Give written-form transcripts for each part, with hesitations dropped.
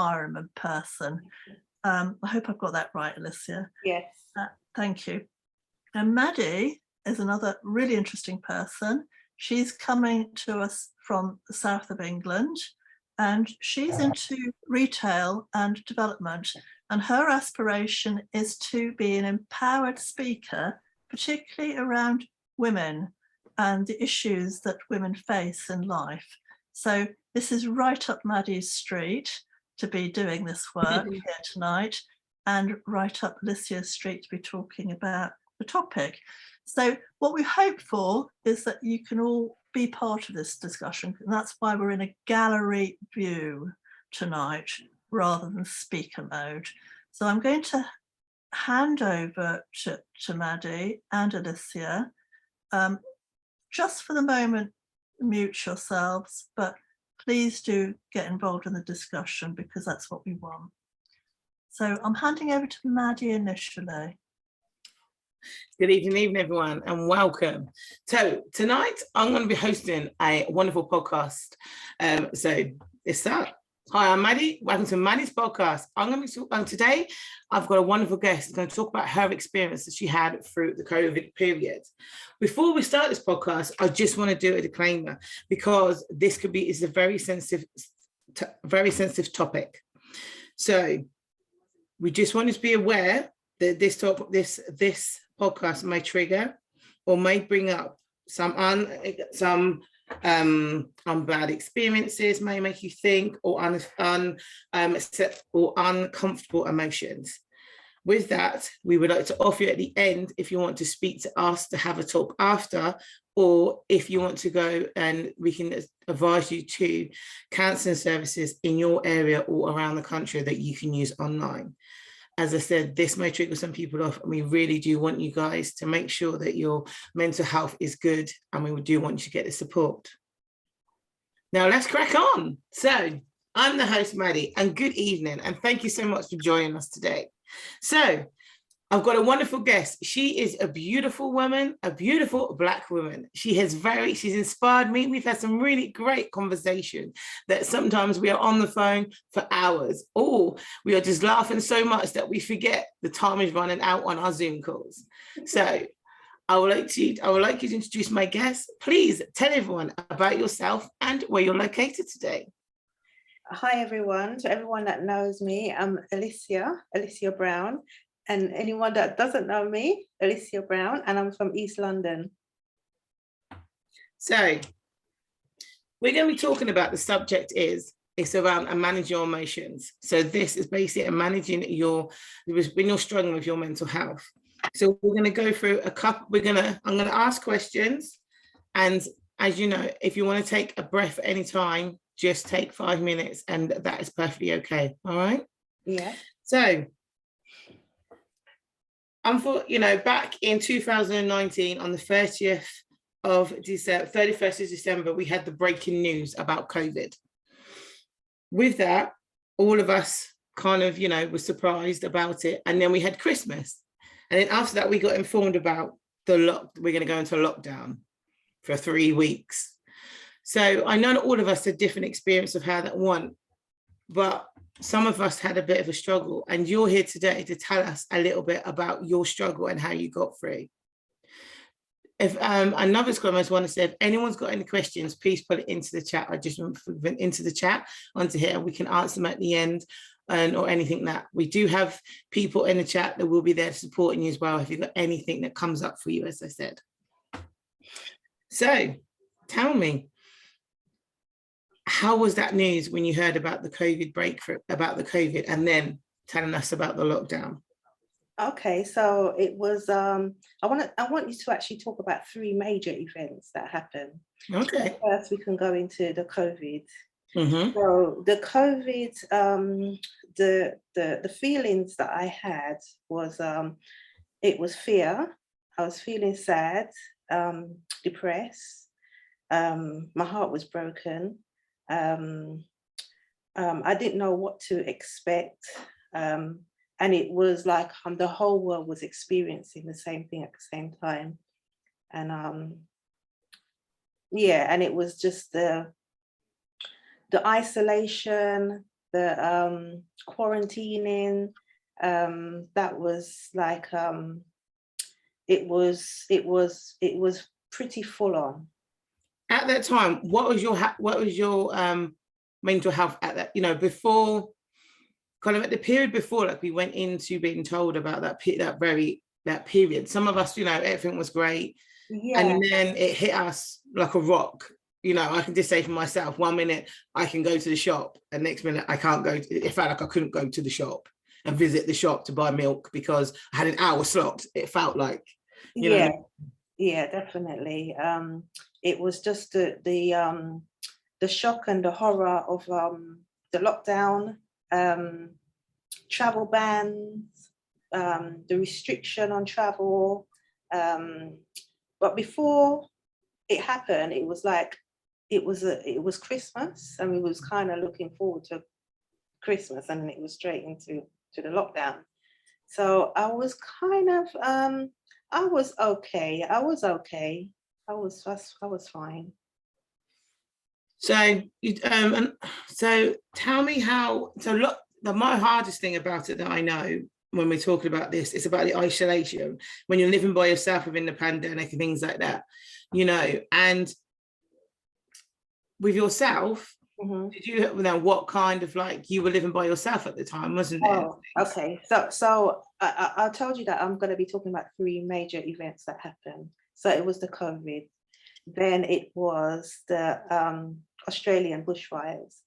environment person. I hope I've got that right, Alicia. Yes. Thank you. And Maddie is another really interesting person. She's coming to us from the south of England, and she's into retail and development. And her aspiration is to be an empowered speaker, particularly around women and the issues that women face in life. So this is right up Maddie's street to be doing this work here tonight, and right up Alicia's street to be talking about the topic. So what we hope for is that you can all be part of this discussion, and that's why we're in a gallery view tonight rather than speaker mode. So I'm going to hand over to Maddie and Alicia. Just for the moment, mute yourselves, but please do get involved in the discussion because that's what we want. So I'm handing over to Maddie initially. Good evening, everyone, and welcome. So tonight I'm going to be hosting a wonderful podcast. So let's start. Hi, I'm Maddie. Welcome to Maddie's podcast. I'm going to be talking today. I've got a wonderful guest who's going to talk about her experience that she had through the COVID period. Before we start this podcast, I just want to do a disclaimer because this is a very sensitive topic. So we just want you to be aware that this podcast may trigger or may bring up some bad experiences, may make you think, or uncomfortable emotions. With that, we would like to offer you at the end, if you want to speak to us, to have a talk after, or if you want to go and we can advise you to counselling services in your area or around the country that you can use online. As I said, this may trigger some people off, and we really do want you guys to make sure that your mental health is good, and we do want you to get the support. Now let's crack on. So I'm the host, Maddie, and good evening, and thank you so much for joining us today. So I've got a wonderful guest. She is a beautiful woman, a beautiful Black woman. She's inspired me. We've had some really great conversation that sometimes we are on the phone for hours, or we are just laughing so much that we forget the time is running out on our Zoom calls. So I would like you to introduce my guest. Please tell everyone about yourself and where you're located today. Hi, everyone. To everyone that knows me, I'm Alicia Brown. And anyone that doesn't know me, Alicia Brown, and I'm from East London. So we're going to be talking about the subject it's around manage your emotions. So this is basically managing when you're struggling with your mental health. So we're going to go through I'm going to ask questions. And as you know, if you want to take a breath at any time, just take 5 minutes, and that is perfectly okay. All right? Yeah. So back in 2019, on the 31st of December, we had the breaking news about COVID. With that, all of us kind of, were surprised about it. And then we had Christmas. And then after that, we got informed about we're going to go into lockdown for 3 weeks. So I know that all of us had different experience of how that went, but some of us had a bit of a struggle, and you're here today to tell us a little bit about your struggle and how you got through. If another comments want to say, if anyone's got any questions, please put it into the chat. I just went into the chat onto here, and we can answer them at the end, or anything that we do have people in the chat that will be there supporting you as well if you've got anything that comes up for you, as I said. So tell me, how was that news when you heard about the COVID breakthrough, about the COVID, and then telling us about the lockdown? Okay, so it was, I want you to actually talk about 3 major events that happened. Okay. So first, we can go into the COVID. Mm-hmm. So the COVID, the feelings that I had was, it was fear. I was feeling sad, depressed. My heart was broken. I didn't know what to expect. And it was like the whole world was experiencing the same thing at the same time. And and it was just the isolation, quarantining, that was like, it was pretty full on. At that time, what was your mental health at that, you know, before, kind of at the period before, like we went into being told about that period. Some of us, you know, everything was great. Yeah. And then it hit us like a rock. You know, I can just say for myself, 1 minute I can go to the shop and next minute I can't go. It felt like I couldn't go to the shop and visit the shop to buy milk because I had an hour slot. It felt like, you know. Yeah, definitely. It was just the shock and the horror of the lockdown, travel bans, the restriction on travel. But before it happened, it was like, it was Christmas, and we was kind of looking forward to Christmas, and then it was straight into the lockdown. So I was kind of, I was okay. I was fine. So and so tell me how. So look, my hardest thing about it that I know when we're talking about this is about the isolation when you're living by yourself within the pandemic and things like that, you know. And with yourself, did you know what kind of, like, you were living by yourself at the time, wasn't it? Oh, okay. So I told you that I'm going to be talking about 3 major events that happened. So it was the COVID, then it was the Australian bushfires.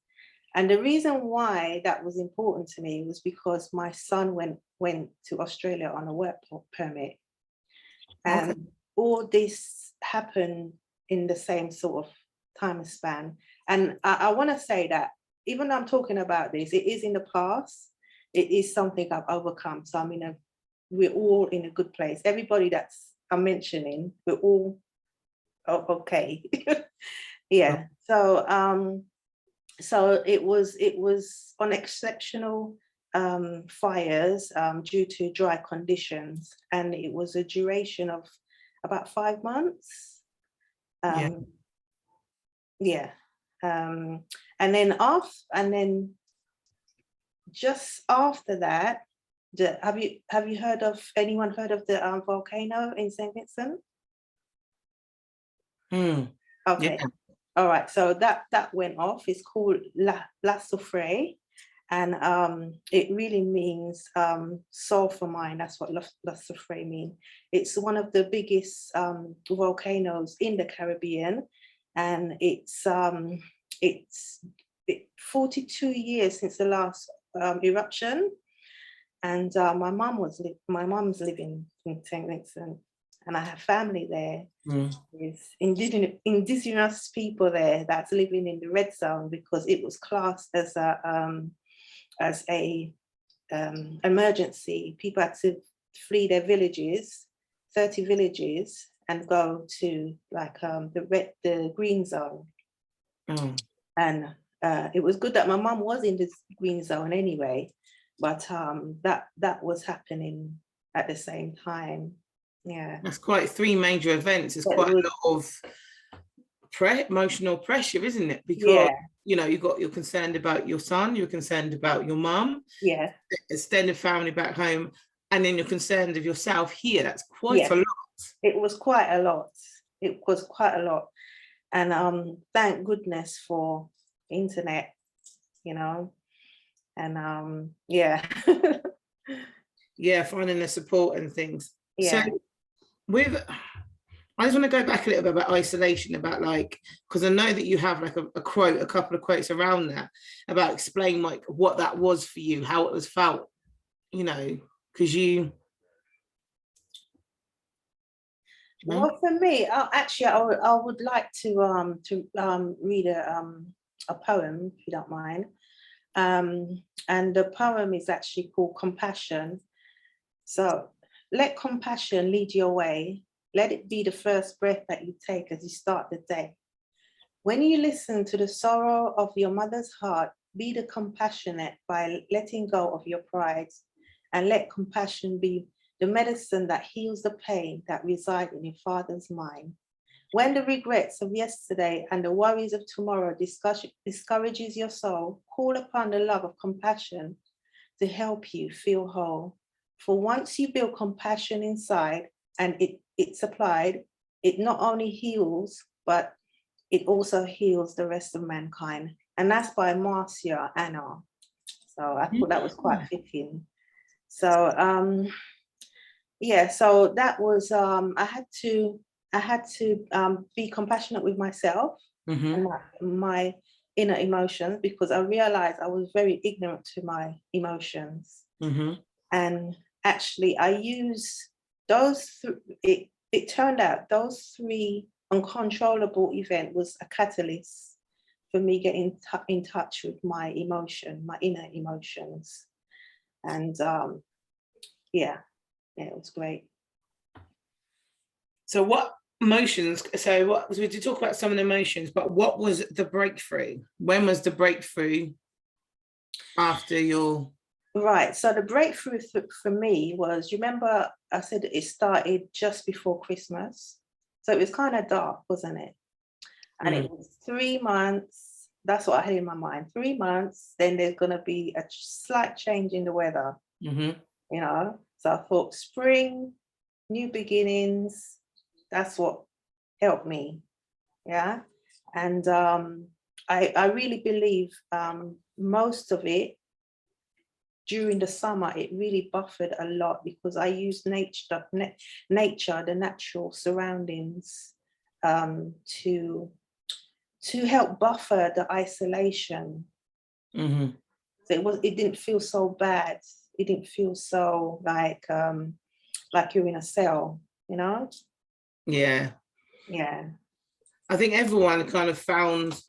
And the reason why that was important to me was because my son went to Australia on a work permit. And Okay. all this happened in the same sort of time span. And I want to say that even though I'm talking about this, it is in the past. It is something I've overcome. So we're all in a good place. Everybody that's I'm mentioning, we're all okay. Yeah. So it was on exceptional fires due to dry conditions, and it was a duration of about 5 months. Yeah. And then just after that, have you heard of the volcano in St. Vincent? Okay. Yeah. All right. So that went off. It's called La Soufrière, and it really means sulfur mine. That's what La Soufrière means. It's one of the biggest volcanoes in the Caribbean, and it's 42 years since the last eruption. And my mom's living in St. Vincent, and I have family there. There's indigenous people there that's living in the red zone because it was classed as a emergency. People had to flee their villages, 30 villages, and go to like the green zone. And it was good that my mum was in this green zone anyway, but that was happening at the same time. Yeah, that's quite 3 major events. It's quite a lot of emotional pressure, isn't it? Because you know, you're concerned about your son, you're concerned about your mum, extended family back home, and then you're concerned of yourself here. That's quite a lot. It was quite a lot. It was quite a lot. And thank goodness for internet, you know, and yeah. Yeah, finding the support and things. Yeah. So I just want to go back a little bit about isolation, about like, because I know that you have like a couple of quotes around that about explain like what that was for you, how it was felt, you know, because you. Well, for me, I would like to read a poem, if you don't mind. And the poem is actually called Compassion. So let compassion lead your way. Let it be the first breath that you take as you start the day. When you listen to the sorrow of your mother's heart, be the compassionate by letting go of your pride, and let compassion be the medicine that heals the pain that resides in your father's mind. When the regrets of yesterday and the worries of tomorrow discourages your soul, call upon the love of compassion to help you feel whole. For once you build compassion inside and it's applied, it not only heals, but it also heals the rest of mankind. And that's by Marcia Anna. So I thought that was quite fitting. So yeah, so that was I had to be compassionate with myself and my inner emotions, because I realized I was very ignorant to my emotions. And actually I used those it turned out those 3 uncontrollable events was a catalyst for me getting in touch with my inner emotions. And yeah, it was great. So what emotions, so we did talk about some of the emotions, but what was the breakthrough? When was the breakthrough after your... Right, so the breakthrough for me was, you remember I said it started just before Christmas, so it was kind of dark, wasn't it? And it was 3 months, that's what I had in my mind, 3 months, then there's going to be a slight change in the weather, you know. So I thought spring, new beginnings, that's what helped me, yeah. And I really believe most of it during the summer, it really buffered a lot, because I used nature, the natural surroundings, to help buffer the isolation. So it didn't feel so bad. It didn't feel so like you're in a cell, you know? Yeah. Yeah. I think everyone kind of found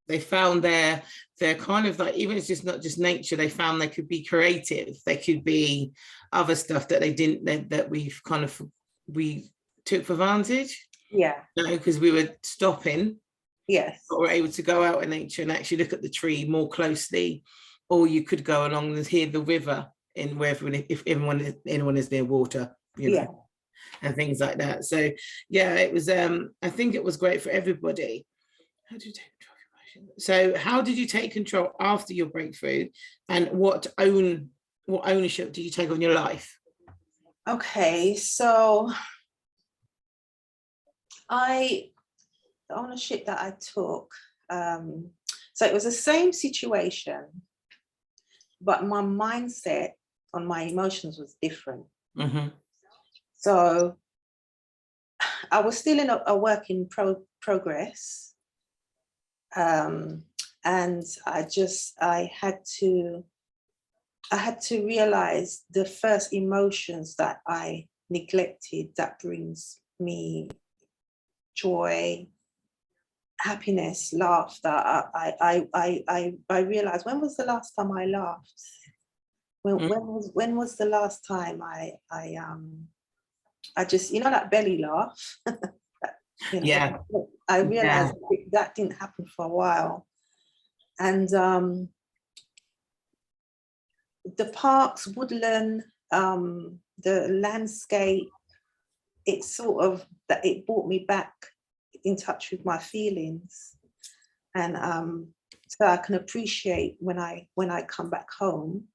their kind of like, even it's just not just nature, they found they could be creative, they could be other stuff that they didn't, that we've kind of, we took for advantage. Yeah. Because we were stopping. Yes. But we're able to go out in nature and actually look at the tree more closely, or you could go along and hear the river in wherever, if anyone is near water, you know, and things like that. So yeah, it was I think it was great for everybody. How do you take control of your emotions? So how did you take control after your breakthrough, and what ownership did you take on your life? Okay, so the ownership that I took, so it was the same situation, but my mindset on my emotions was different. So I was still in a work in progress, and I had to realize the first emotions that I neglected that brings me joy, happiness, laughter. I realized, when was the last time I laughed? When was the last time I just, you know, that belly laugh? You know, Yeah. I realized that didn't happen for a while. And the parks, woodland, the landscape, it sort of, that it brought me back in touch with my feelings. And so I can appreciate when I come back home,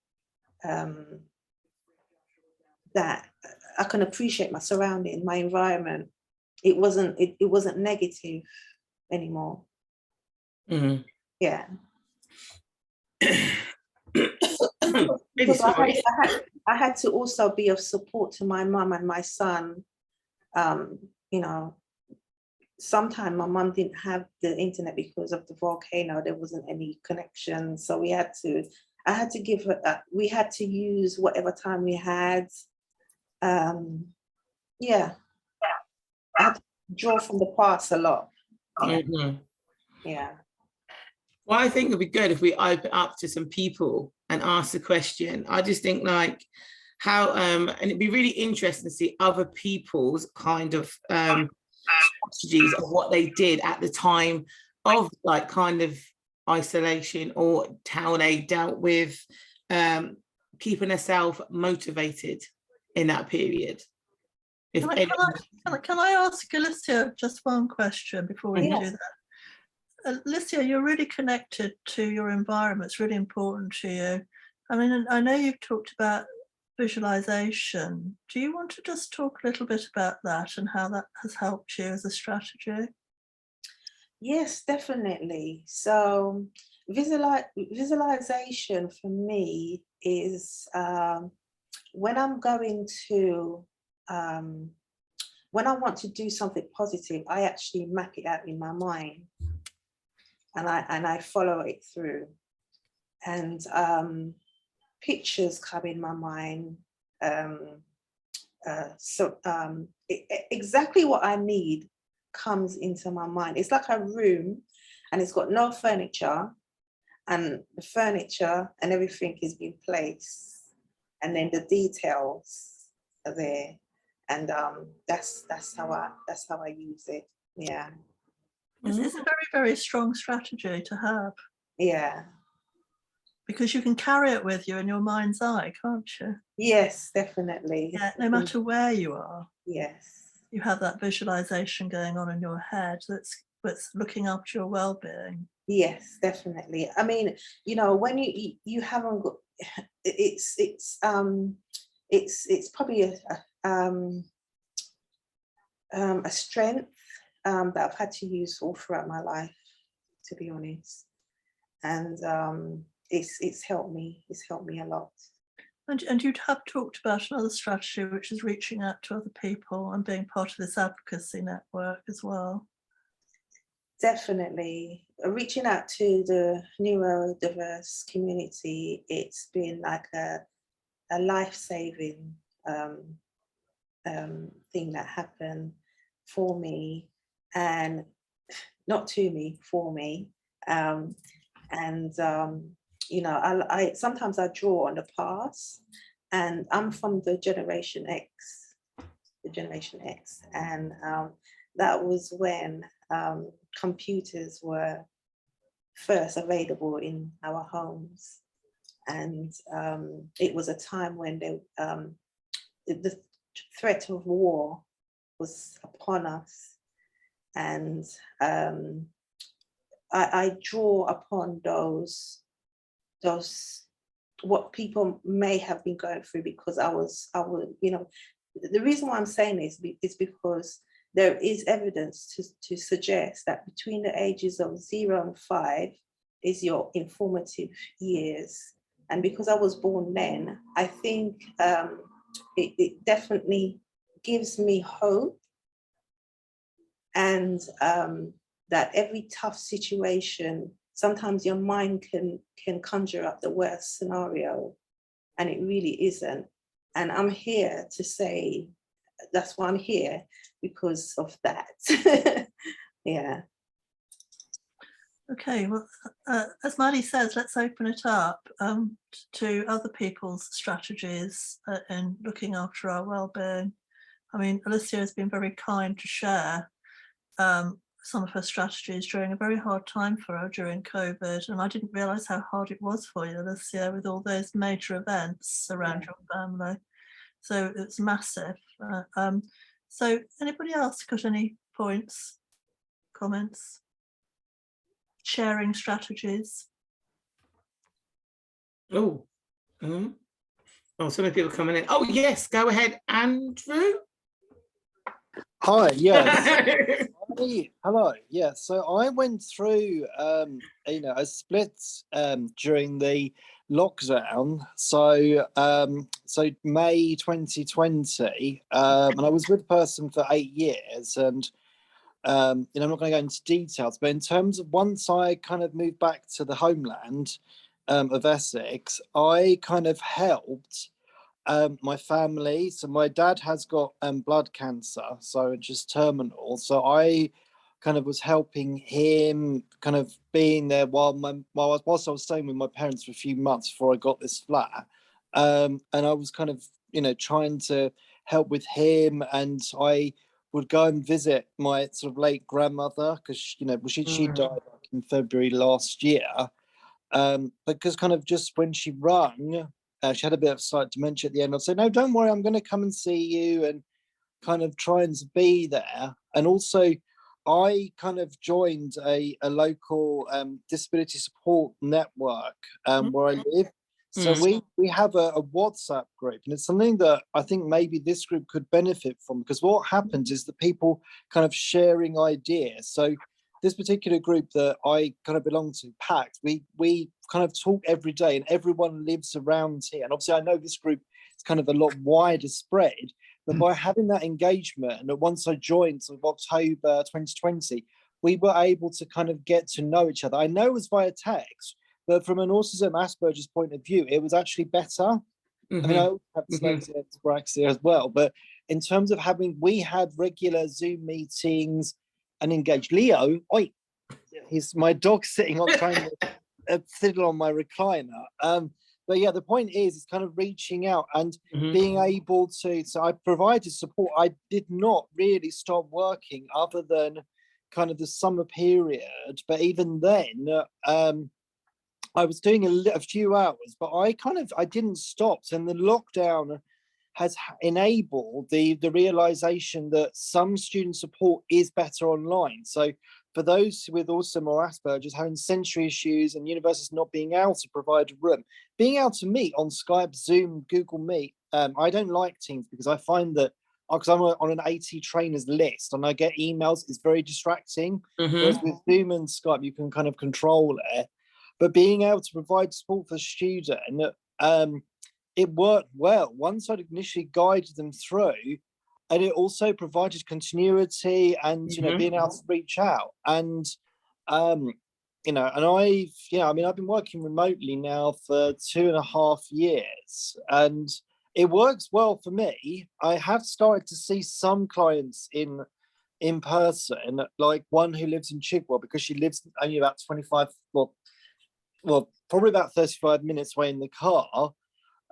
that I can appreciate my surrounding, my environment. It wasn't negative anymore. Yeah. Because I had to also be of support to my mum and my son. You know, sometimes my mum didn't have the internet because of the volcano. There wasn't any connection, so I had to give her. We had to use whatever time we had. Yeah, I had to draw from the past a lot. Yeah. Well, I think it'd be good if we open up to some people and ask the question. I just think like how, and it'd be really interesting to see other people's kind of strategies of what they did at the time of like kind of isolation, or how they dealt with keeping herself motivated in that period. If Can I, anyone, can I ask Alicia just one question before we Yes. do that? Alicia, you're really connected to your environment. It's really important to you. I mean, I know you've talked about visualization. Do you want to just talk a little bit about that and how that has helped you as a strategy? Yes, definitely. So visualization for me is when I'm going to, when I want to do something positive, I actually map it out in my mind and I follow it through. And pictures come in my mind. Exactly what I need comes into my mind. It's like a room and it's got no furniture, and the furniture and everything is being placed, and then the details are there, and that's how I use it. Yeah. It's a very, very strong strategy to have, Yeah. because you can carry it with you in your mind's eye, can't you? Yes, definitely. Yeah, no matter where you are, Yes. you have that visualization going on in your head that's looking after your well-being. Yes, definitely. I mean, you know, when you haven't got, it's probably a strength that I've had to use all throughout my life, to be honest, and it's helped me. It's helped me a lot. And you'd have talked about another strategy, which is reaching out to other people and being part of this advocacy network as well. Definitely. Reaching out to the neurodiverse community, it's been like a life-saving thing that happened for me, and not to me, for me. You know, I sometimes I draw on the past, and I'm from the Generation X, and that was when computers were first available in our homes, and it was a time when the threat of war was upon us, and I draw upon those what people may have been going through, because I was, you know, the reason why I'm saying this is because there is evidence to suggest that between the ages of 0 and 5 is your informative years. And because I was born then, I think it definitely gives me hope, and that every tough situation, sometimes your mind can conjure up the worst scenario, and it really isn't. And I'm here to say that's why I'm here, because of that. Yeah. Okay, well, as Maddie says, let's open it up to other people's strategies in looking after our well-being. I mean, Alicia has been very kind to share some of her strategies during a very hard time for her during COVID. And I didn't realise how hard it was for you, Alicia, with all those major events around your family. So it's massive. So anybody else got any points, comments? Sharing strategies? oh, oh, so many people coming in. Oh yes, go ahead, Andrew. Hi, yes. Hello. Yeah, so I went through you know, a split during the lockdown. So so May 2020, and I was with a person for 8 years, and you know, I'm not going to go into details, but in terms of once I kind of moved back to the homeland of Essex, I kind of helped my family. So my dad has got blood cancer, so just terminal. So I kind of was helping him, kind of being there whilst I was staying with my parents for a few months before I got this flat. And I was kind of, you know, trying to help with him, and I would go and visit my sort of late grandmother, because, you know, she died like in February last year. Because kind of just when she rung, she had a bit of slight dementia at the end. I'd say, no, don't worry, I'm going to come and see you. And kind of trying to be there. And also I kind of joined a local disability support network where I live. So we have a WhatsApp group, and it's something that I think maybe this group could benefit from, because what happens is the people kind of sharing ideas. So this particular group that I kind of belong to, PACT, we kind of talk every day, and everyone lives around here. And obviously I know this group is kind of a lot wider spread, but by having that engagement, and once I joined sort of October 2020, we were able to kind of get to know each other. I know it was via text, but from an autism Asperger's point of view, it was actually better. I mean, I have dyslexia and dyspraxia as well, but in terms of we had regular Zoom meetings and engaged. Leo, he's my dog sitting on trying to fiddle on my recliner. But yeah, the point is, it's kind of reaching out and being able to. So I provided support. I did not really stop working other than kind of the summer period, but even then, I was doing a few hours, but I didn't stop. And the lockdown has enabled the realization that some student support is better online. So for those with autism or Asperger's having sensory issues and universities not being able to provide a room, being able to meet on Skype, Zoom, Google Meet. I don't like Teams because I find that, because I'm on an AT trainers list and I get emails, it's very distracting. Whereas with Zoom and Skype, you can kind of control it. But being able to provide support for the student, it worked well. Once I'd initially guided them through, and it also provided continuity and, being able to reach out. And, I've been working remotely now for 2.5 years, and it works well for me. I have started to see some clients in person, like one who lives in Chigwell, because she lives only about 25, probably about 35 minutes away in the car.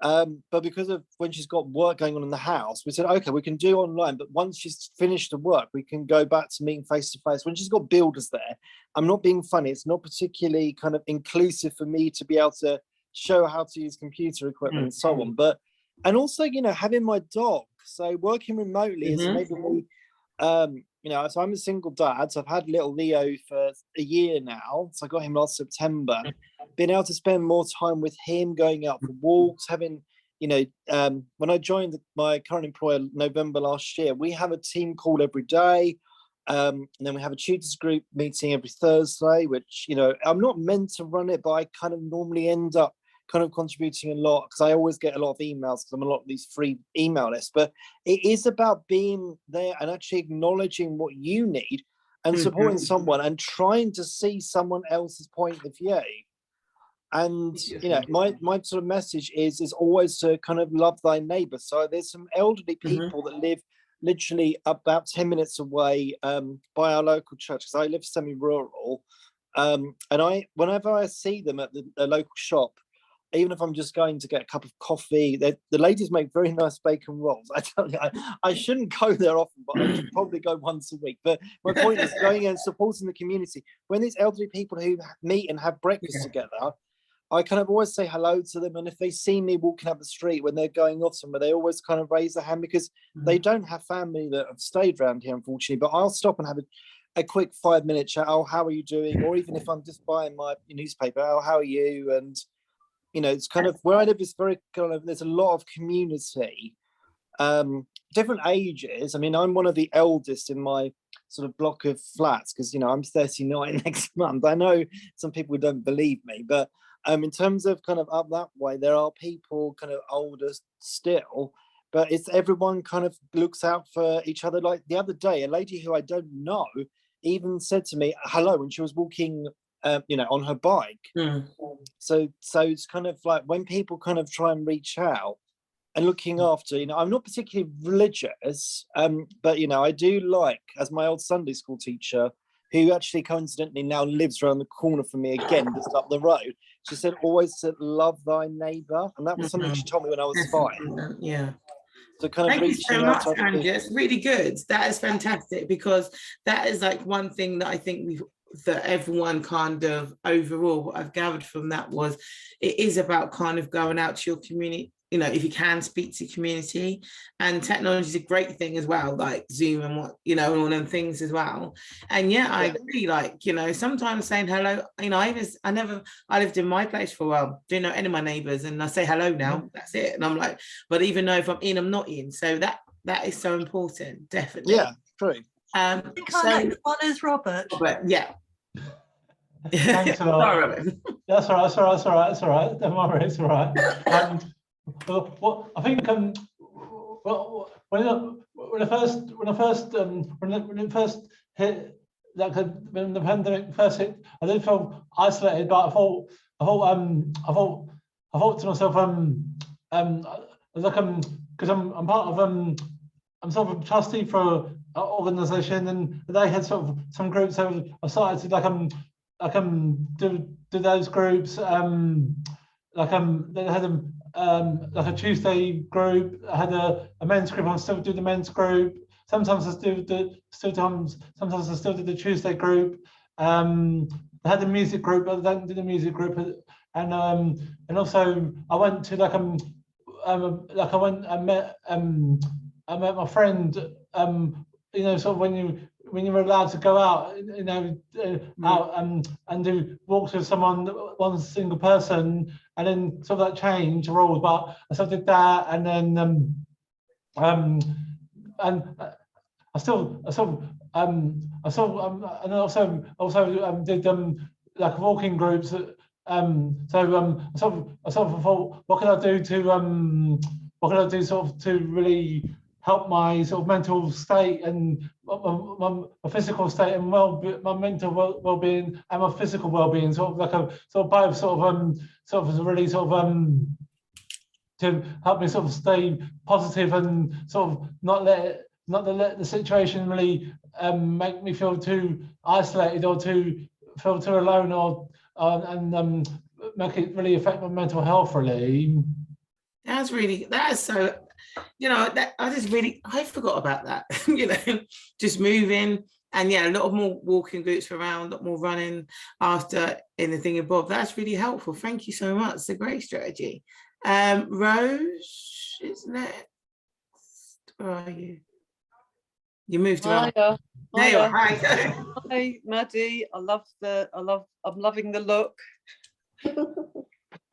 But because of when she's got work going on in the house, we said, okay, we can do online, but once she's finished the work, we can go back to meeting face to face. When she's got builders there, I'm not being funny, it's not particularly kind of inclusive for me to be able to show how to use computer equipment and so on. But, and also, having my dog, so working remotely has enabled me, so I'm a single dad, so I've had little Leo for a year now. So I got him last September. Being able to spend more time with him, going out for walks, having, when I joined my current employer November last year, we have a team call every day. And then we have a tutors group meeting every Thursday, which, I'm not meant to run it, but I kind of normally end up kind of contributing a lot, because I always get a lot of emails, because I'm a lot of these free email lists. But it is about being there and actually acknowledging what you need and supporting someone and trying to see someone else's point of view. And my sort of message is always to kind of love thy neighbor. So there's some elderly people that live literally about 10 minutes away by our local church, because I live semi-rural, and whenever I see them at the local shop, even if I'm just going to get a cup of coffee, the ladies make very nice bacon rolls. I tell you, I shouldn't go there often, but I should probably go once a week. But my point is going and supporting the community. When these elderly people who meet and have breakfast together, I kind of always say hello to them. And if they see me walking up the street when they're going off somewhere, they always kind of raise their hand, because they don't have family that have stayed around here, unfortunately. But I'll stop and have a quick 5-minute chat. Oh, how are you doing? Or even if I'm just buying my newspaper, oh, how are you? And it's kind of where I live is very kind of, there's a lot of community, different ages. I mean, I'm one of the eldest in my sort of block of flats, because, I'm 39 next month. I know some people don't believe me, but in terms of kind of up that way, there are people kind of older still, but it's everyone kind of looks out for each other. Like the other day, a lady who I don't know even said to me hello when she was walking on her bike. So it's kind of like when people kind of try and reach out and looking after, I'm not particularly religious, but I do like, as my old Sunday school teacher, who actually coincidentally now lives around the corner from me again, just up the road, she said always to love thy neighbor, and that was something she told me when I was 5. Yeah. So kind of Thank you so much, Andrea. It's really good. That is fantastic, because that is like one thing that I think that everyone kind of overall, what I've gathered from that was, it is about kind of going out to your you know, if you can speak to community, and technology is a great thing as well, like Zoom and what, you know, and all them things as well. And yeah, I agree, like, you know, sometimes saying hello, you know, I lived in my place for a while, didn't know any of my neighbors, and I say hello now, that's it. And I'm like, but even though if I'm in, I'm not in. So that is so important, definitely. Yeah, true. I think our next one is Robert. But yeah. Thanks a lot. Sorry, Robert. That's all right. Don't worry, it's all right. What I think well, when it first hit, like when the pandemic first hit, I did feel isolated, but I thought to myself, because I'm part of I'm sort of a trustee for an organisation, and they had sort of some groups. So I started to do those groups. They had like a Tuesday group. I had a men's group. I still do the men's group. Sometimes I still do the Tuesday group. I had a music group, but I don't do the music group. And also I went to I met my friend. You know, sort of when you were allowed to go out, you know, out and do walks with one single person, and then sort of that change rules. But I sort of did that, and then and I also did like walking groups. So I sort of thought, what can I do to really help my sort of mental state and my physical state and my mental well-being and my physical well-being, sort of like a sort of both sort of really sort of to help me sort of stay positive and sort of not let the situation really make me feel too isolated or feel too alone, or and make it really affect my mental health really. That is so, you know, that I forgot about that. You know, just moving, and yeah, a lot of more walking groups around, a lot more running after anything above. That's really helpful. Thank you so much. It's a great strategy. Rose is next. Where are you? You moved around. Hiya. There you are. Hiya. Hi. Hi, Maddie. I'm loving the look.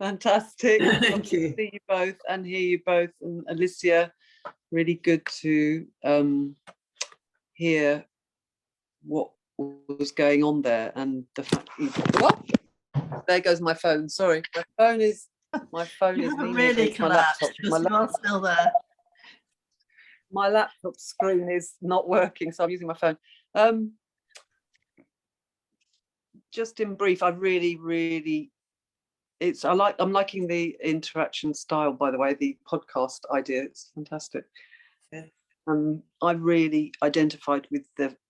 Fantastic. Thank you. See you both and hear you both. And Alicia, really good to hear what was going on there, and the fact there goes my phone. Sorry, my phone is You haven't really collapsed, just you are still there. My laptop screen is not working, so I'm using my phone. Just in brief, I really I'm liking the interaction style, by the way, the podcast idea. It's fantastic. Yeah. I really identified with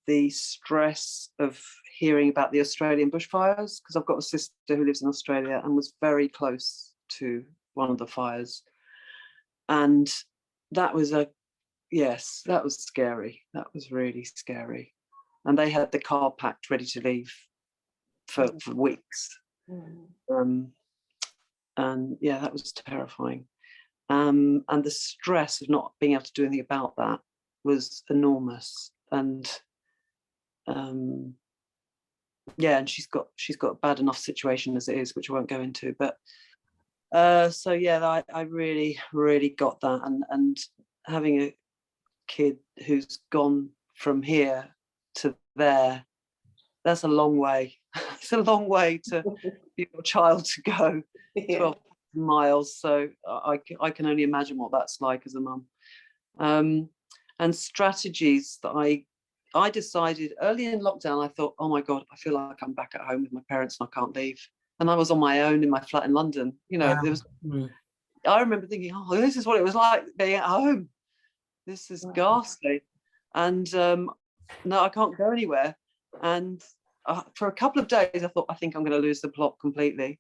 the stress of hearing about the Australian bushfires, because I've got a sister who lives in Australia and was very close to one of the fires. And that was that was scary. That was really scary. And they had the car packed, ready to leave for weeks. And yeah, that was terrifying. And the stress of not being able to do anything about that was enormous. And yeah, and she's got a bad enough situation as it is, which I won't go into. But so yeah, I really got that. And having a kid who's gone from here to there, that's a long way. It's a long way to your child to go. 12 miles, so I can only imagine what that's like as a mum. And strategies that I decided early in lockdown, I thought, oh my God, I feel like I'm back at home with my parents and I can't leave. And I was on my own in my flat in London. You know, there was. I remember thinking, oh, this is what it was like being at home. This is ghastly, and no, I can't go anywhere. And for a couple of days, I thought, I think I'm going to lose the plot completely.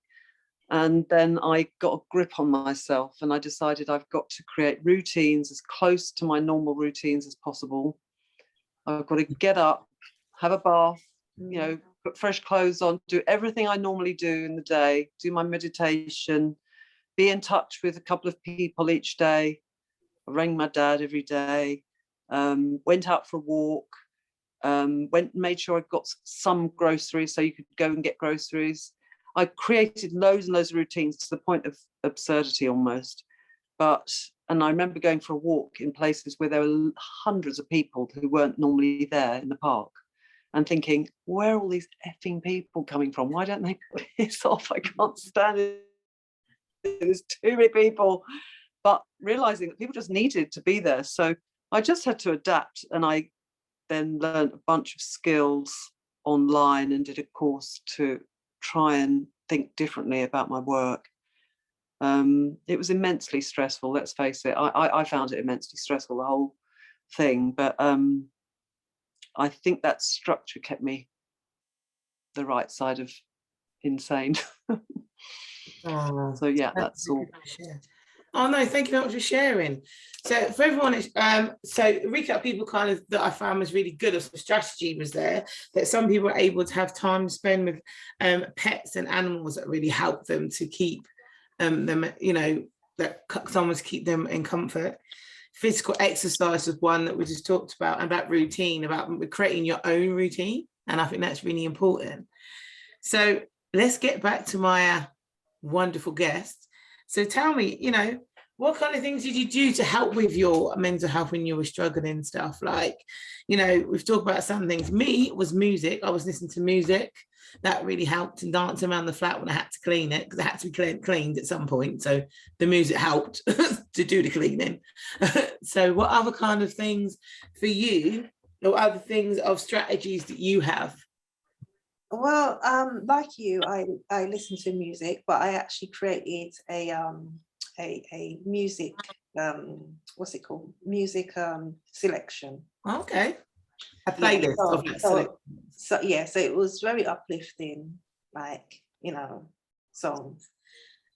And then I got a grip on myself, and I decided I've got to create routines as close to my normal routines as possible. I've got to get up, have a bath, you know, put fresh clothes on, do everything I normally do in the day, do my meditation, be in touch with a couple of people each day. I rang my dad every day, went out for a walk, made sure I got some groceries so you could go and get groceries. I created loads and loads of routines to the point of absurdity almost. And I remember going for a walk in places where there were hundreds of people who weren't normally there in the park, and thinking, where are all these effing people coming from? Why don't they piss off? I can't stand it. There's too many people. But realizing that people just needed to be there. So I just had to adapt, and I then learned a bunch of skills online and did a course to try and think differently about my work. It was immensely stressful, let's face it. I found it immensely stressful, the whole thing, but I think that structure kept me the right side of insane. Oh, So yeah, that's all. Oh no, thank you very much for sharing. So for everyone, so recap people kind of that I found was really good as the strategy was there, that some people were able to have time to spend with pets and animals that really helped them to keep them, you know, that someone to keep them in comfort. Physical exercise was one that we just talked about routine, about creating your own routine, and I think that's really important. So let's get back to my wonderful guest. So tell me, you know, what kind of things did you do to help with your mental health when you were struggling and stuff? Like, you know, we've talked about some things. Me, it was music. I was listening to music. That really helped, and dancing around the flat when I had to clean it, because it had to be cleaned at some point. So the music helped to do the cleaning. So what other kind of things for you, or other things of strategies that you have? Well, like you, I listen to music, but I actually created a music, what's it called? Music selection. Okay. A playlist of that selection. So yeah, so it was very uplifting, like, you know, songs.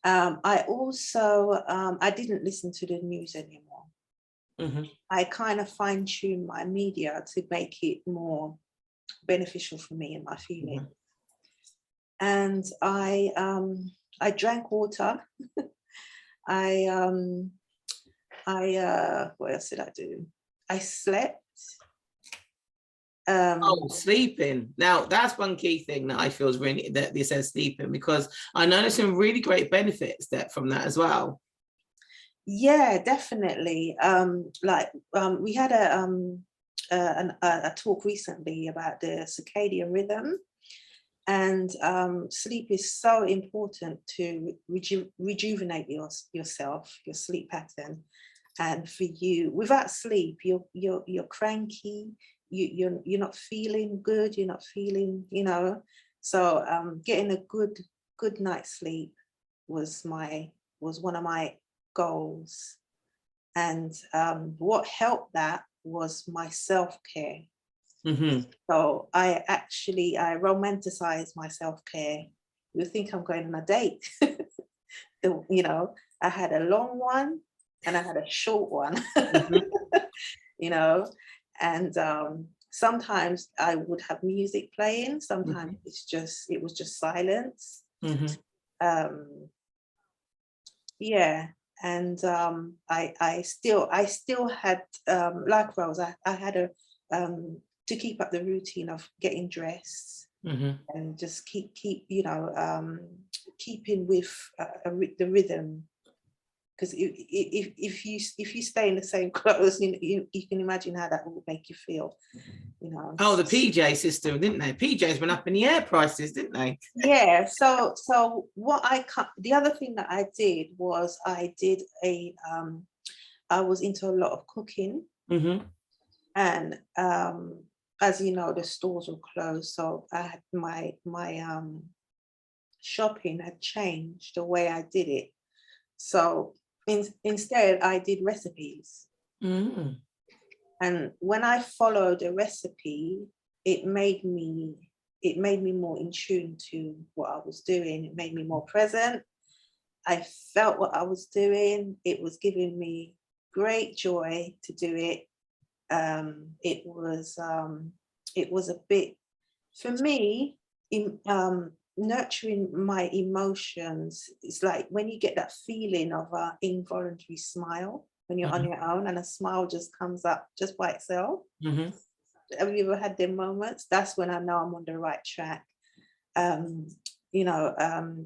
I also I didn't listen to the news anymore. Mm-hmm. I kind of fine-tuned my media to make it more beneficial for me and my feelings. And I drank water. I what else did I do? I slept. Sleeping. Now that's one key thing that I feel is really, that this says sleeping, because I know there's some really great benefits from that as well. Yeah, definitely. We had a talk recently about the circadian rhythm, and sleep is so important to rejuvenate yourself, your sleep pattern. And for you, without sleep, you're cranky. You're not feeling good. You're not feeling, you know. So getting a good night's sleep was one of my goals. And what helped that was my self-care. Mm-hmm. So I romanticized my self-care. You think I'm going on a date. You know, I had a long one and I had a short one. Mm-hmm. You know, and sometimes I would have music playing. Sometimes mm-hmm. it was just silence. Mm-hmm. Yeah. And I still had, like Rose, I had to keep up the routine of getting dressed, mm-hmm. and just keep you know, keeping with the rhythm. Because if you stay in the same clothes, you can imagine how that will make you feel, you know. Oh, the PJ system, didn't they? PJs went up in the air prices, didn't they? Yeah. So the other thing that I did was I was into a lot of cooking, mm-hmm. and as you know, the stores were closed, so I had my shopping had changed the way I did it. So instead, I did recipes. Mm. And when I followed a recipe, it made me more in tune to what I was doing. It made me more present. I felt what I was doing. It was giving me great joy to do it. It was a bit, for me, nurturing my emotions. It's like when you get that feeling of an involuntary smile when you're on your own, and a smile just comes up just by itself. Have you ever had them moments? That's when I know I'm on the right track. You know,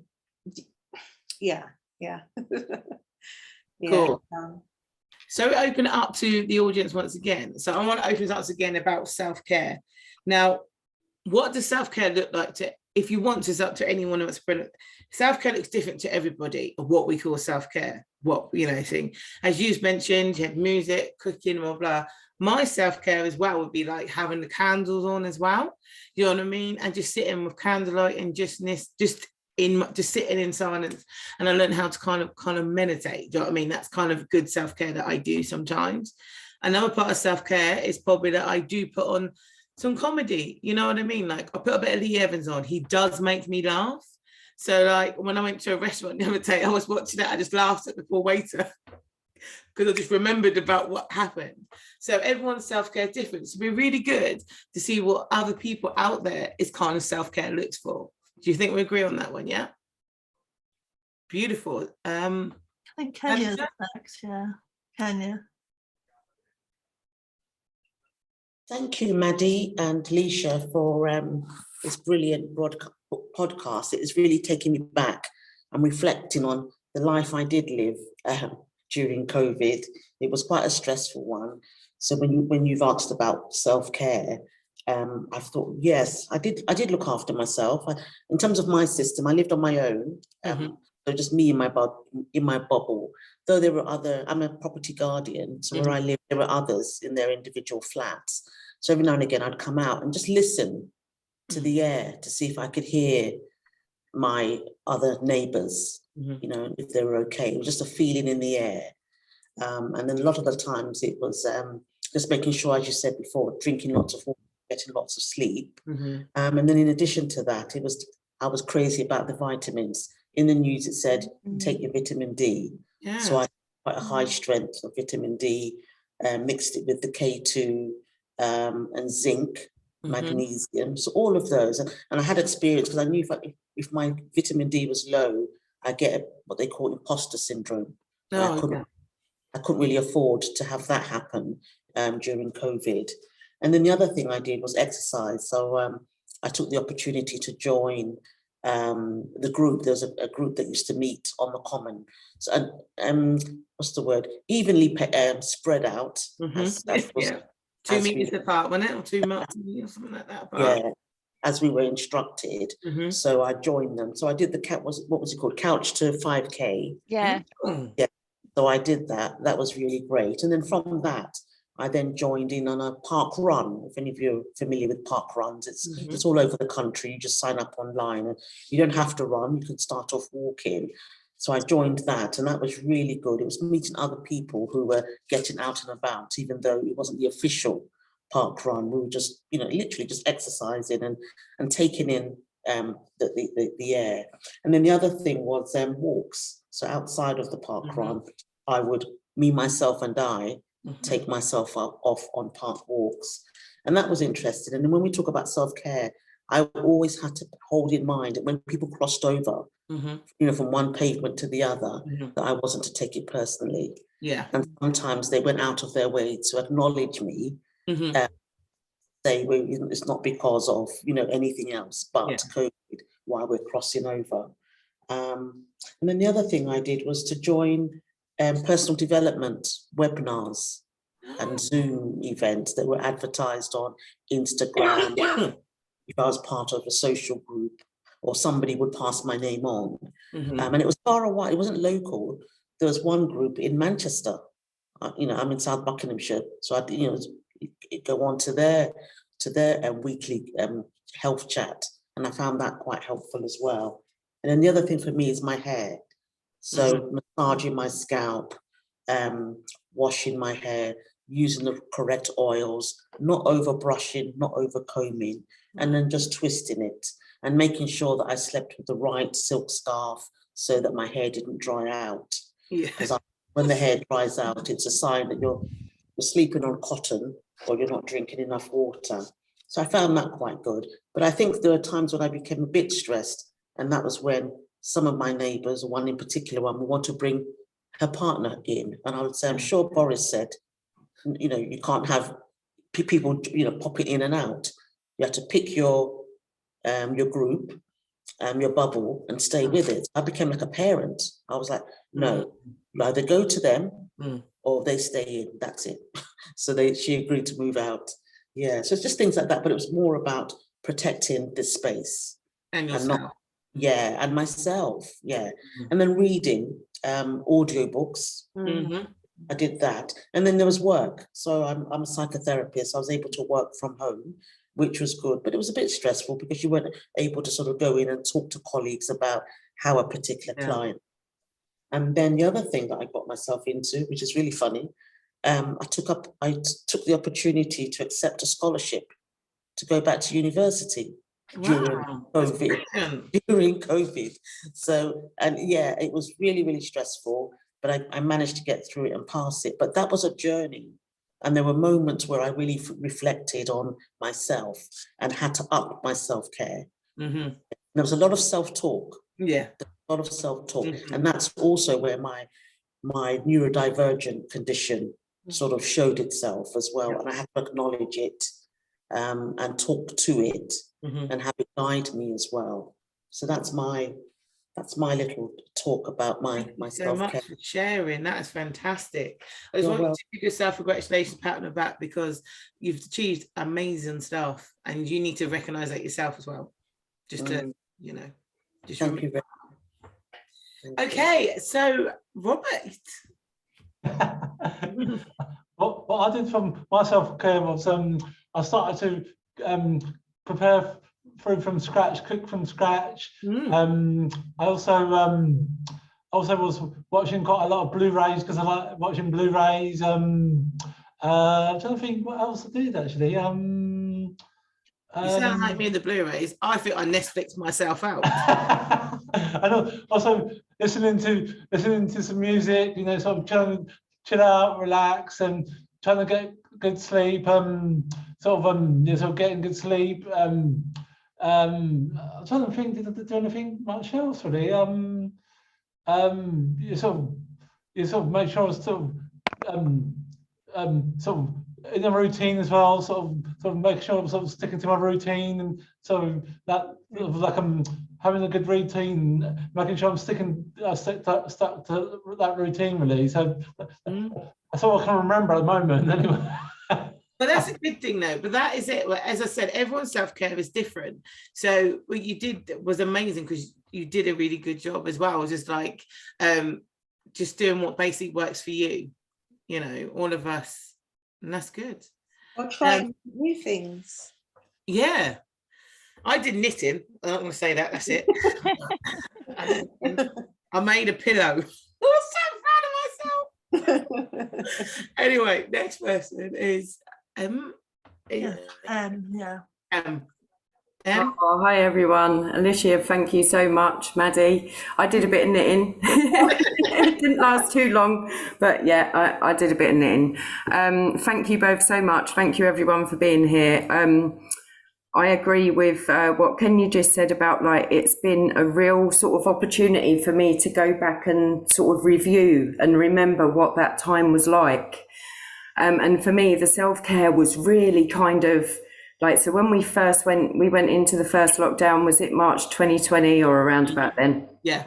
yeah. Yeah. Cool. So we open it up to the audience once again. So I want to open it up again about self-care. Now, what does self-care look like to, if you want to, it's up to anyone who wants to bring it. Self-care looks different to everybody, of what we call self-care. What, you know, thing. As you've mentioned, you have music, cooking, blah, blah. My self-care as well would be like having the candles on as well. You know what I mean? And just sitting with candlelight and just sitting in silence. And I learned how to kind of meditate. Do you know what I mean? That's kind of good self-care that I do sometimes. Another part of self-care is probably that I do put on some comedy. You know what I mean? Like I put a bit of Lee Evans on. He does make me laugh. So like when I went to a restaurant the other day, I was watching it. I just laughed at the poor waiter because I just remembered about what happened. So everyone's self-care is different. So it'd be really good to see what other people out there is kind of self-care looks for. Do you think we agree on that one? Yeah. Beautiful. I think Kenya's next. Yeah, Kenya. Thank you, Maddie and Alicia, for this brilliant podcast. It is really taking me back and reflecting on the life I did live during COVID. It was quite a stressful one. So when you've asked about self-care, I thought, yes, I did look after myself. In terms of my system, I lived on my own. So just me in my bubble. Though there were I'm a property guardian, so where I live, there were others in their individual flats. So every now and again, I'd come out and just listen to the air to see if I could hear my other neighbours, you know, if they were okay. It was just a feeling in the air. And then a lot of the times it was just making sure, as you said before, drinking lots of water, getting lots of sleep. And then in addition to that, I was crazy about the vitamins. In the news, it said, take your vitamin D. Yeah. So I had quite a high strength of vitamin D, mixed it with the K2 and zinc, magnesium. So all of those. And I had experience because I knew if my vitamin D was low, I get what they call imposter syndrome. I couldn't really afford to have that happen during COVID. And then the other thing I did was exercise. So I took the opportunity to join the group. There was a group that used to meet on the common. So what's the word? Evenly spread out. Yeah. 2 meters apart, wasn't it? Or 2 meters or something like that apart. Yeah, as we were instructed. So I joined them. So I did what was it called? Couch to 5K. Yeah. Yeah. So I did that. That was really great. And then from that, I then joined in on a park run. If any of you are familiar with park runs, it's all over the country. You just sign up online and you don't have to run. You can start off walking. So I joined that, and that was really good. It was meeting other people who were getting out and about, even though it wasn't the official park run. We were just, you know, literally just exercising and taking in the air. And then the other thing was walks. So outside of the park run, I would, me, myself and I, take myself off on park walks. And that was interesting. And then when we talk about self-care, I always had to hold in mind that when people crossed over, you know, from one pavement to the other, that I wasn't to take it personally. Yeah. And sometimes they went out of their way to acknowledge me, say, well, it's not because of, you know, anything else but COVID while we're crossing over. And then the other thing I did was to join personal development webinars and Zoom events that were advertised on Instagram. If I was part of a social group or somebody would pass my name on. And it was far away, it wasn't local. There was one group in Manchester. You know, I'm in South Buckinghamshire. So I, you know, go on to their weekly health chat. And I found that quite helpful as well. And then the other thing for me is my hair. So massaging my scalp, washing my hair, using the correct oils, not over brushing, not over combing, and then just twisting it and making sure that I slept with the right silk scarf so that my hair didn't dry out. Because when the hair dries out, it's a sign that you're sleeping on cotton or you're not drinking enough water. So I found that quite good. But I think there were times when I became a bit stressed And that was when some of my neighbours, one in particular, one would want to bring her partner in. And I would say, I'm sure Boris said, you know, you can't have people, you know, popping in and out. You have to pick your group, your bubble, and stay with it. I became like a parent. I was like, no, you either go to them or they stay in. That's it. So she agreed to move out. Yeah, so it's just things like that. But it was more about protecting this space and yourself. And myself. Yeah, and then reading audiobooks. I did that, and then there was work. So I'm a psychotherapist. I was able to work from home, which was good, but it was a bit stressful because you weren't able to sort of go in and talk to colleagues about how a particular client. And then the other thing that I got myself into, which is really funny, I took the opportunity to accept a scholarship to go back to university during COVID. So, and yeah, it was really, really stressful, but I managed to get through it and pass it. But that was a journey. And there were moments where I really reflected on myself and had to up my self-care. There was a lot of self-talk. Yeah. A lot of self-talk. And that's also where my neurodivergent condition sort of showed itself as well. And I had to acknowledge it and talk to it and have it guide me as well. So that's my little talk about my self-care. So much for sharing. That is fantastic. I just want you to give yourself a congratulations, pat on the back, because you've achieved amazing stuff, and you need to recognize that yourself as well. Just to, you know, just thank you. Okay, so Robert. What I did from my self-care was I started to prepare food from scratch, cook from scratch. I also was watching quite a lot of Blu-rays because I like watching Blu-rays. I'm trying to think what else I did actually. You sound like me in the Blu-rays. I think I Netflixed myself out. I know. Also listening to some music, you know, sort of trying to chill out, relax, and trying to get good sleep. Sort of getting good sleep. I'm trying to think, did I do anything much else really? You sort of make sure I was sort of in a routine as well, sort of make sure I'm sort of sticking to my routine, and so that sort of like I'm having a good routine, making sure I'm stuck to that routine really. So that's all I can remember at the moment anyway. But that's a good thing though. But that is it. As I said, everyone's self-care is different. So what you did was amazing, because you did a really good job as well. Just like just doing what basically works for you, you know, all of us. And that's good. Or trying new things. Yeah. I did knitting. I'm not going to say that. That's it. I made a pillow. I was so proud of myself. Anyway, next person is Oh, hi everyone. Alicia, thank you so much. Maddie, I did a bit of knitting. It didn't last too long, but yeah, I did a bit of knitting. Thank you both so much. Thank you everyone for being here. I agree with what Kenya just said about, like, it's been a real sort of opportunity for me to go back and sort of review and remember what that time was like. And for me, the self-care was really kind of like, so when we went into the first lockdown, was it March 2020 or around about then? Yeah.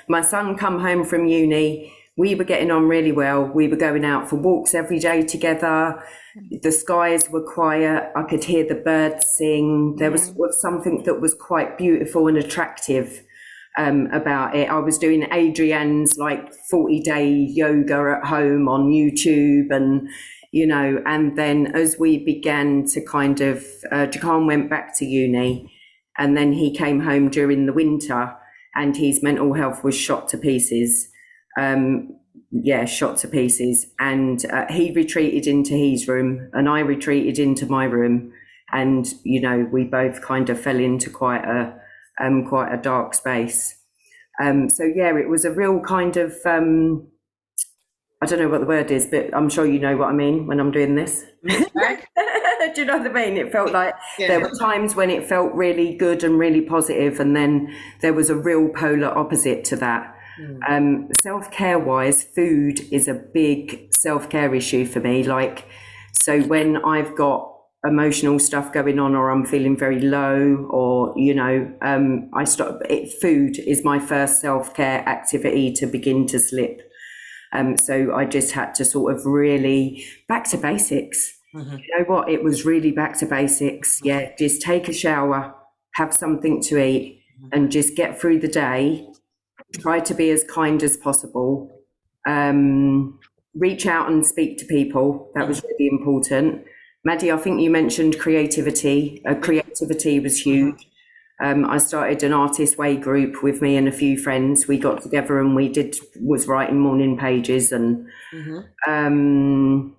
My son come home from uni. We were getting on really well. We were going out for walks every day together. The skies were quiet. I could hear the birds sing. There was something that was quite beautiful and attractive about it. I was doing Adrienne's like 40-day yoga at home on YouTube, and you know, and then as we began to kind of, Jacan went back to uni, and then he came home during the winter, and his mental health was shot to pieces. Shot to pieces. And he retreated into his room, and I retreated into my room. And, you know, we both kind of fell into quite a dark space. So, yeah, it was a real kind of I don't know what the word is, but I'm sure you know what I mean when I'm doing this. Do you know what I mean? It felt like there were times when it felt really good and really positive, and then there was a real polar opposite to that. Self-care wise, food is a big self-care issue for me. Like, so when I've got emotional stuff going on, or I'm feeling very low, or, you know, food is my first self-care activity to begin to slip. So I just had to sort of really back to basics. You know what? It was really back to basics. Yeah, just take a shower, have something to eat, and just get through the day. Try to be as kind as possible. Reach out and speak to people. That was really important. Maddie, I think you mentioned creativity. Creativity was huge. I started an Artist Way group with me and a few friends. We got together and was writing morning pages and and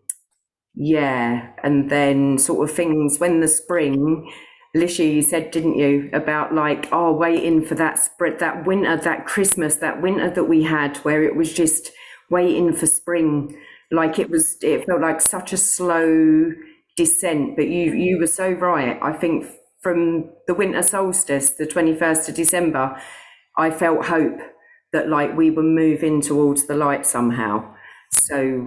then sort of things when the spring. Alicia, you said, didn't you, about like, waiting for that that winter, that Christmas, that winter that we had, where it was just waiting for spring. Like it felt like such a slow descent, but you were so right. I think from the winter solstice, the 21st of December, I felt hope that like we were moving towards the light somehow. So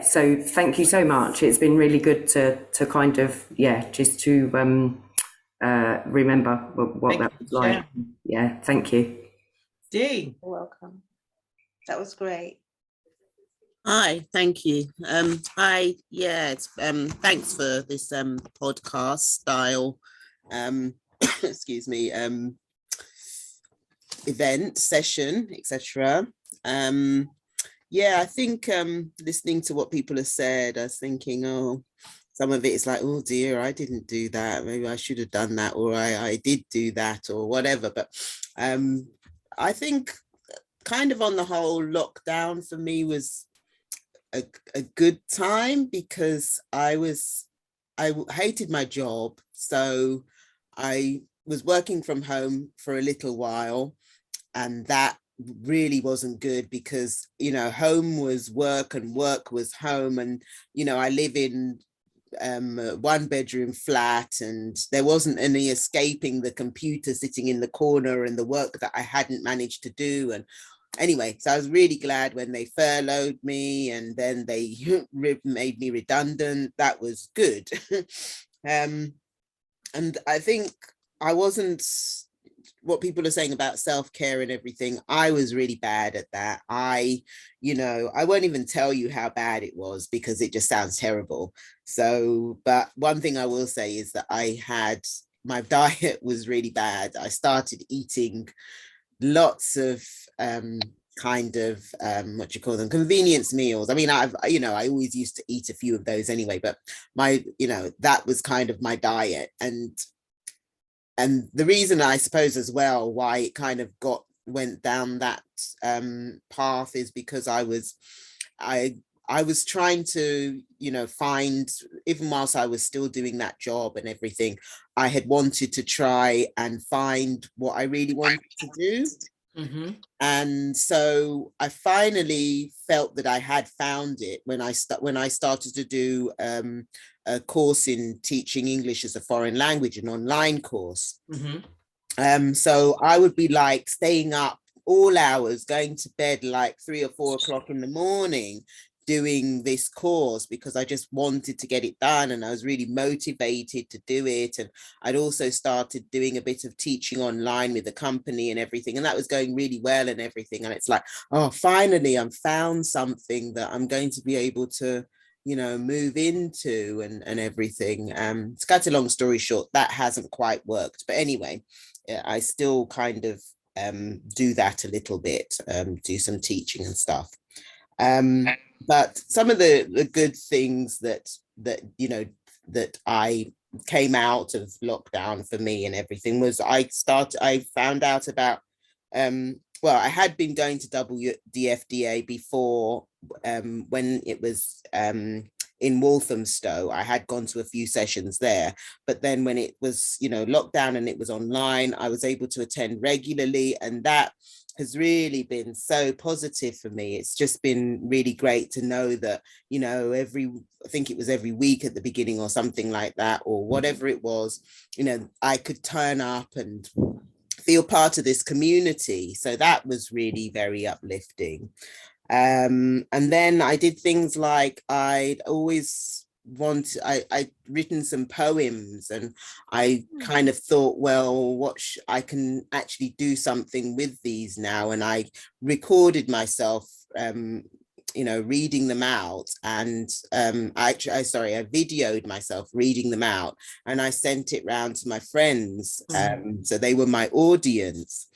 so thank you so much. It's been really good to kind of just to remember what that was like. Yeah, thank you. Dee. You're welcome. That was great. Hi, thank you. Thanks for this podcast style excuse me, event, session, etc. I think listening to what people have said, I was thinking, some of it is like, oh dear, I didn't do that. Maybe I should have done that, or I did do that, or whatever. But I think kind of on the whole, lockdown for me was a good time, because I hated my job. So I was working from home for a little while, and that really wasn't good, because, you know, home was work and work was home. And, you know, I live in a 1-bedroom flat, and there wasn't any escaping the computer sitting in the corner and the work that I hadn't managed to do. And anyway, so I was really glad when they furloughed me and then they made me redundant. That was good. And I think I wasn't, what people are saying about self-care and everything, I was really bad at that. I won't even tell you how bad it was, because it just sounds terrible. So, but one thing I will say is that my diet was really bad. I started eating lots of convenience meals. I mean, I always used to eat a few of those anyway, but that was kind of my diet. And the reason, I suppose, as well, why it kind of went down that path is because I was trying to, find, even whilst I was still doing that job and everything, I had wanted to try and find what I really wanted to do. And so I finally felt that I had found it when I started to do a course in teaching English as a foreign language, an online course. So I would be like staying up all hours, going to bed like 3 or 4 o'clock in the morning, doing this course, because I just wanted to get it done, and I was really motivated to do it. And I'd also started doing a bit of teaching online with the company and everything, and that was going really well and everything. And it's like, oh, finally I've found something that I'm going to be able to, move into and everything. To cut a long story short, that hasn't quite worked, but anyway, I still kind of do that a little bit, do some teaching and stuff. But some of the good things that I came out of lockdown for me and everything was I found out about, I had been going to WDFDA before, when it was in Walthamstow. I had gone to a few sessions there, but then when it was, lockdown and it was online, I was able to attend regularly, and that has really been so positive for me. It's just been really great to know that, you know, I think it was every week at the beginning or something like that, or whatever it was, you know, I could turn up and feel part of this community. So that was really very uplifting. And then I did things like I'd written some poems, and I kind of thought, well, I can actually do something with these now. And I recorded myself, you know, reading them out, and I videoed myself reading them out, and I sent it round to my friends. So they were my audience,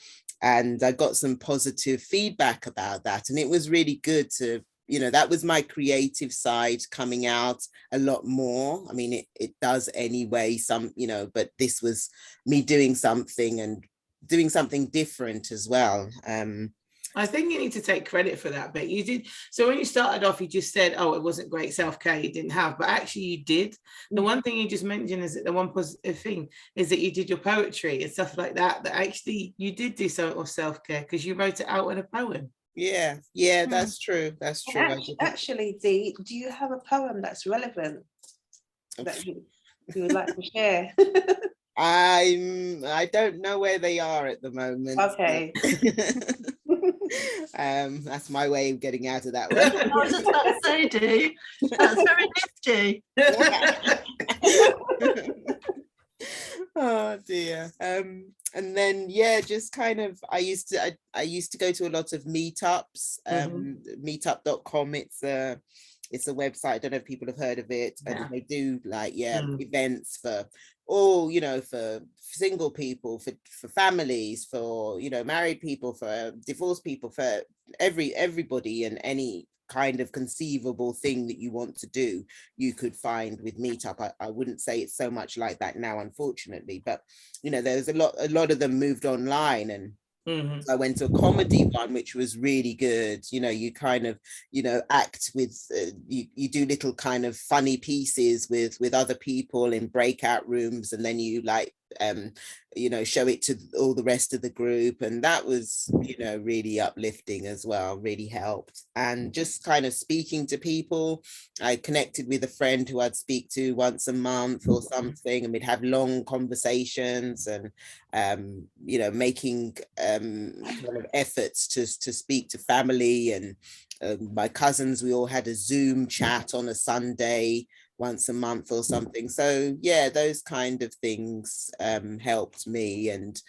and I got some positive feedback about that. And it was really good to, you know, that was my creative side coming out a lot more. I mean, it does anyway, you know, but this was me doing something and doing something different as well. I think you need to take credit for that, but you did. So when you started off, you just said, oh, it wasn't great self-care you didn't have, but actually you did. The one thing you just mentioned is that the one positive thing is that you did your poetry and stuff like that, that actually you did do some of self-care because you wrote it out in a poem. Yeah, that's true. That's true. Actually, Dee, do you have a poem that's relevant that you would like to share? I don't know where they are at the moment. Okay. That's my way of getting out of that one. I was just about to say, Dee, that's very nifty. Oh dear. And then just kind of I used to go to a lot of meetups. Meetup.com, it's a website. I don't know if people have heard of it. And they do like events for all, you know, for single people, for families, for, you know, married people, for divorced people, for everybody, and any kind of conceivable thing that you want to do, you could find with Meetup. I wouldn't say it's so much like that now, unfortunately, but you know, there's a lot of them moved online. And I went to a comedy one, which was really good. You know, you kind of, you know, act with, you do little kind of funny pieces with other people in breakout rooms, and then you like, you know, show it to all the rest of the group. And that was, you know, really uplifting as well, really helped. And just kind of speaking to people. I connected with a friend who I'd speak to once a month or something, and we'd have long conversations, and you know, making kind of efforts to speak to family. And my cousins, we all had a Zoom chat on a Sunday once a month or something. So yeah, those kind of things helped me. And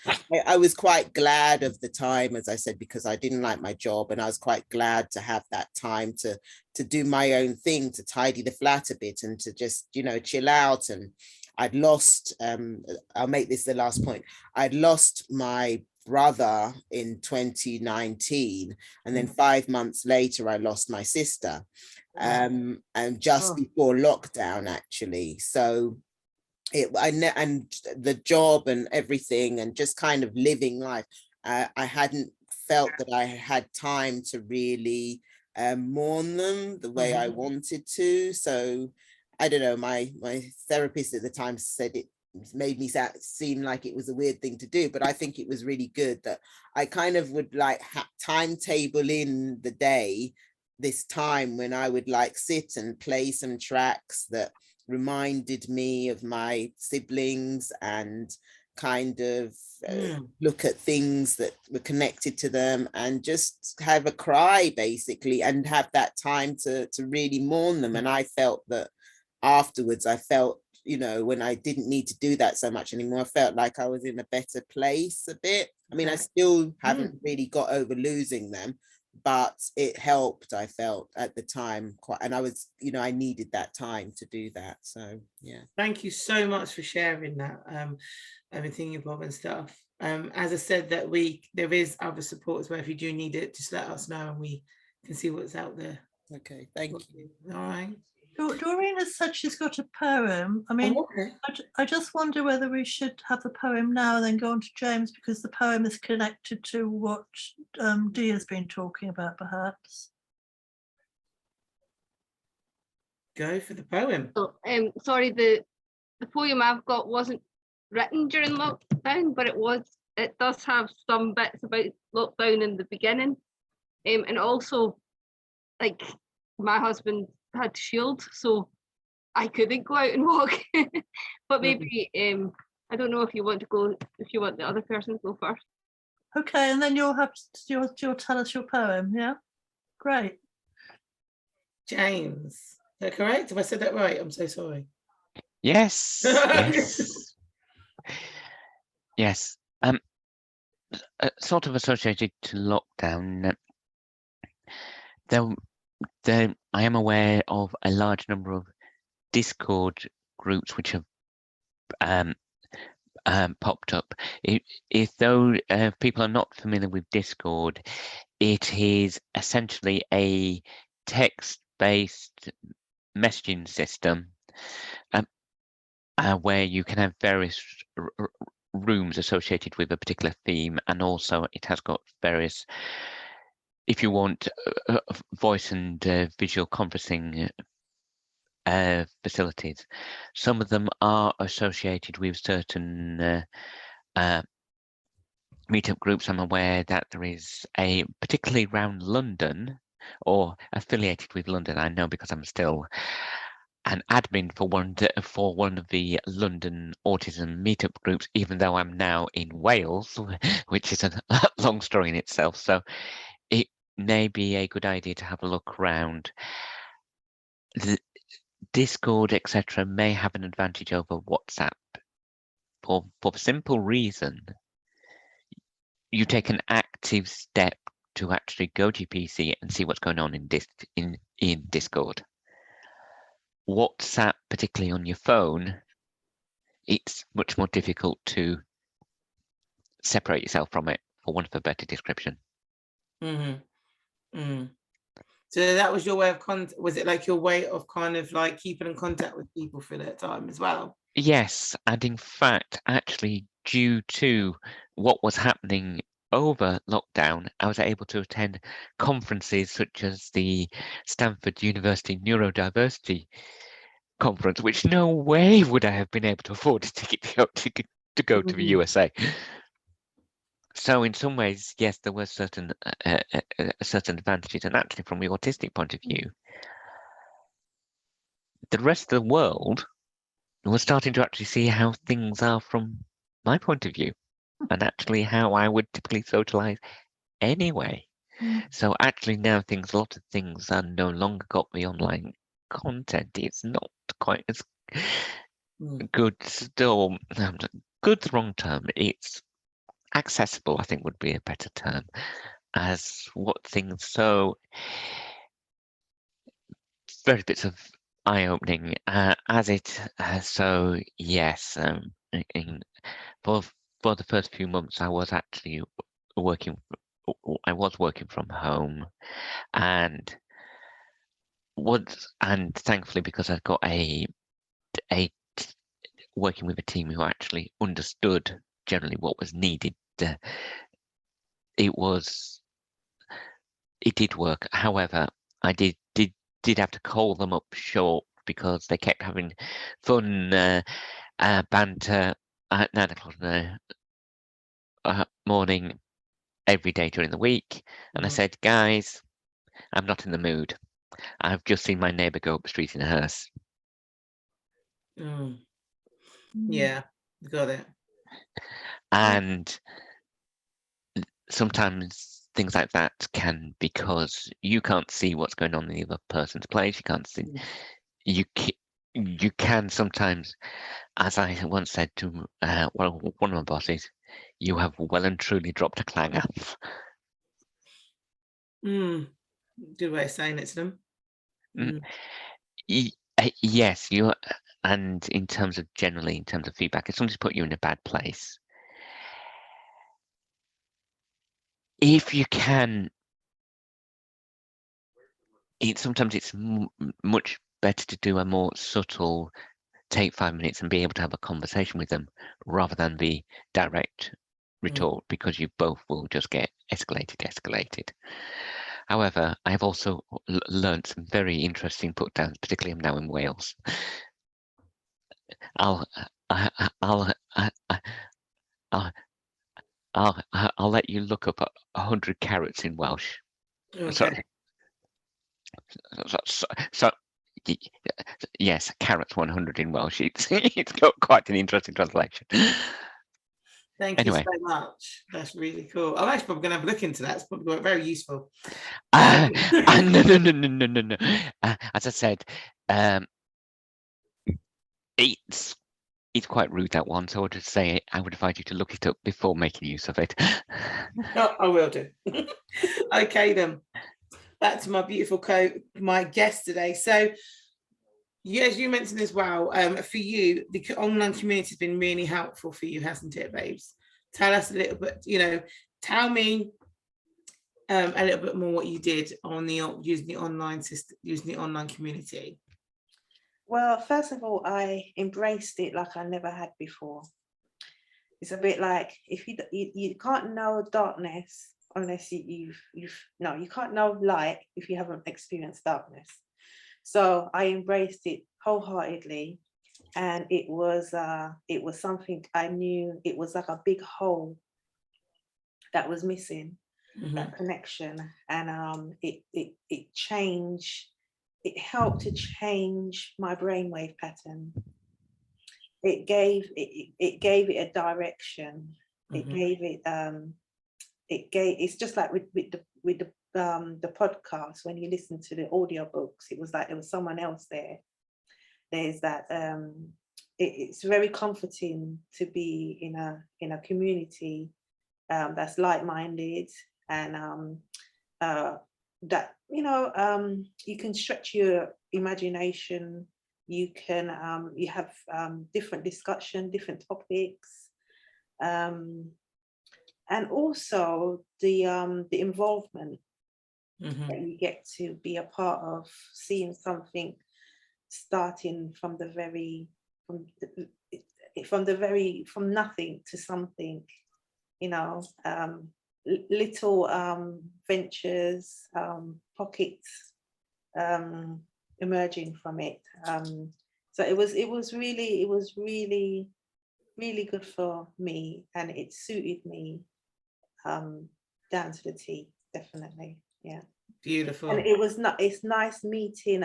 I was quite glad of the time, as I said, because I didn't like my job, and I was quite glad to have that time to do my own thing, to tidy the flat a bit, and to just, you know, chill out. And I'd lost, I'll make this the last point, I'd lost my brother in 2019, and then 5 months later I lost my sister, and just before lockdown actually. So and the job and everything, and just kind of living life, I hadn't felt that I had time to really mourn them the way I wanted to. So I don't know, my therapist at the time said it made me seem like it was a weird thing to do, but I think it was really good that I kind of would like timetable in the day this time when I would like sit and play some tracks that reminded me of my siblings, and kind of look at things that were connected to them, and just have a cry basically, and have that time to really mourn them. And I felt that afterwards, I felt, you know, when I didn't need to do that so much anymore, I felt like I was in a better place a bit. I mean, I still haven't really got over losing them, but it helped, I felt at the time quite, and I was, you know, I needed that time to do that. So yeah. Thank you so much for sharing that, everything, Bob and stuff. As I said, that there is other support as well. If you do need it, just let us know and we can see what's out there. Okay, thank you. All right. Doreen has said she's got a poem. I mean, I just wonder whether we should have the poem now and then go on to James, because the poem is connected to what Dee has been talking about, perhaps. Go for the poem. So, sorry, the poem I've got wasn't written during lockdown, but it was it does have some bits about lockdown in the beginning, and also like my husband had Shield, so I couldn't go out and walk. But maybe I don't know if you want to go, if you want the other person to go first. Okay, and then you'll tell us your poem. Yeah, great. James, is that correct? Have I said that right? I'm so sorry. Yes, yes, yes. Sort of associated to lockdown. I am aware of a large number of Discord groups which have popped up. If though people are not familiar with Discord, it is essentially a text-based messaging system where you can have various rooms associated with a particular theme, and also it has got various, if you want, voice and visual conferencing facilities. Some of them are associated with certain meetup groups. I'm aware that there is a, particularly around London or affiliated with London, I know because I'm still an admin for one of the London autism meetup groups, even though I'm now in Wales, which is a long story in itself. So it may be a good idea to have a look around. The Discord, etc., may have an advantage over WhatsApp for the simple reason you take an active step to actually go to your PC and see what's going on in Discord. WhatsApp, particularly on your phone, it's much more difficult to separate yourself from it, for want of a better description. So that was your way of was it like your way of kind of like keeping in contact with people for that time as well? Yes, and in fact, actually, due to what was happening over lockdown, I was able to attend conferences such as the Stanford University Neurodiversity Conference, which no way would I have been able to afford a ticket to go to the USA. So in some ways, yes, there were certain advantages, and actually from the autistic point of view, the rest of the world was starting to actually see how things are from my point of view, and actually how I would typically socialize anyway. So actually now a lot of things are no longer got the online content. It's not quite as good still. Good's the wrong term. It's accessible, I think would be a better term, as what things, so very bits of eye-opening as it so yes, for the first few months I was actually working from home, and thankfully, because I've got a working with a team who actually understood generally what was needed, it did work. However, I did have to call them up short because they kept having fun banter at 9 o'clock in the morning every day during the week, and I said, guys, I'm not in the mood. I've just seen my neighbour go up the street in a hearse. Yeah, got it. And sometimes things like that can, because you can't see what's going on in the other person's place, you can't see, you can sometimes, as I once said to one of my bosses, you have well and truly dropped a clanger. Good way of saying it to them. Yes, and in terms of feedback, if somebody's put you in a bad place, if you can, sometimes it's much better to do a more subtle, take 5 minutes and be able to have a conversation with them rather than the direct retort, because you both will just get escalated. However, I've also learned some very interesting put downs, particularly I'm now in Wales. I'll let you look up 100 carrots in Welsh. So, Okay. so yes, carrots 100 in Welsh. It's got quite an interesting translation. Thank Anyway. you so much. That's really cool. I'm actually probably going to have a look into that. It's probably very useful. No. As I said, it's quite rude, that one. So I would just say I would advise you to look it up before making use of it. Oh, I will do. Okay, then. Back to my beautiful my guest today. So, as you mentioned as well, for you, the online community has been really helpful for you, hasn't it, babes? Tell us a little bit, tell me a little bit more what you did on using the online system, using the online community. Well, first of all, I embraced it like I never had before. It's a bit like if you can't know darkness unless you can't know light if you haven't experienced darkness. So I embraced it wholeheartedly, and it was something I knew. It was like a big hole that was missing, that connection, and it changed. It helped to change my brainwave pattern. It gave it a direction. It gave it it's just like with the podcast, when you listen to the audiobooks, it was like there was someone else there. There's that it's very comforting to be in a community that's like-minded, and that you can stretch your imagination. You can you have different discussion, different topics, and also the involvement that you get to be a part of, seeing something starting from nothing to something, little ventures, pockets emerging from it. So it was really good for me, and it suited me down to the T, definitely. Yeah. Beautiful. And it's nice meeting,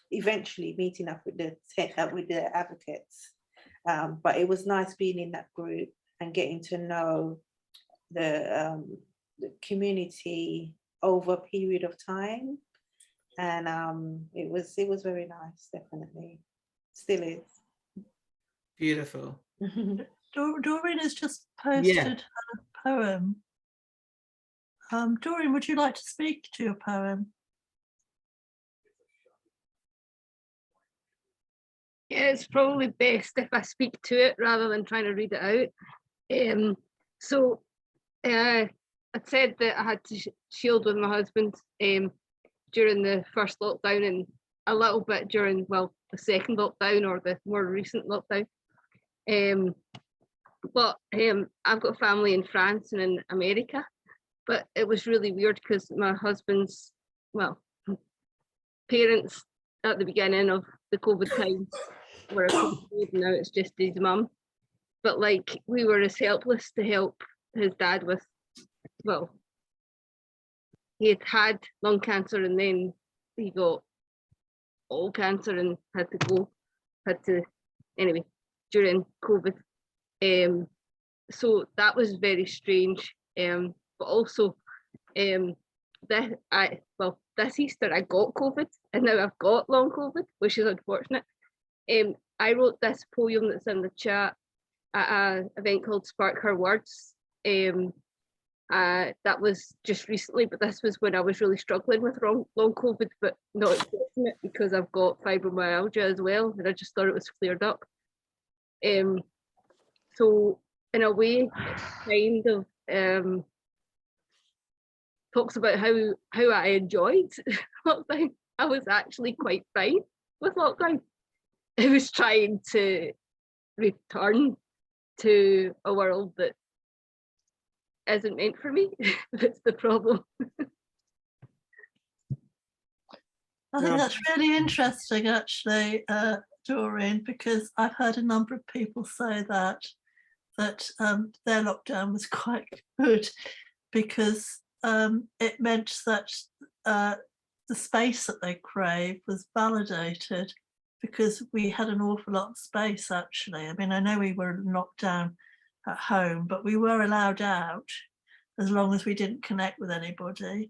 eventually meeting up with the advocates. But it was nice being in that group and getting to know the community over a period of time. And it was very nice, definitely. Still is. Beautiful. Doreen has just posted her poem. Doreen, would you like to speak to your poem? Yeah, it's probably best if I speak to it rather than trying to read it out. So I said that I had to shield with my husband during the first lockdown, and a little bit during, the second lockdown or the more recent lockdown. But I've got family in France and in America, but it was really weird because my husband's, parents at the beginning of the COVID time were COVID, now it's just his mum. But we were as helpless to help his dad with, he had lung cancer, and then he got all cancer and anyway, during COVID. So that was very strange. But also this Easter I got COVID, and now I've got long COVID, which is unfortunate. I wrote this poem that's in the chat at an event called Spark Her Words. That was just recently, but this was when I was really struggling with long COVID, but not accepting it because I've got fibromyalgia as well, and I just thought it was cleared up. So in a way, it kind of talks about how I enjoyed lockdown. I was actually quite fine with lockdown. I was trying to return to a world that isn't meant for me. That's the problem. I think that's really interesting, actually, Doreen, because I've heard a number of people say that that their lockdown was quite good, because it meant that the space that they craved was validated, because we had an awful lot of space, actually. I mean, I know we were locked down at home, but we were allowed out as long as we didn't connect with anybody.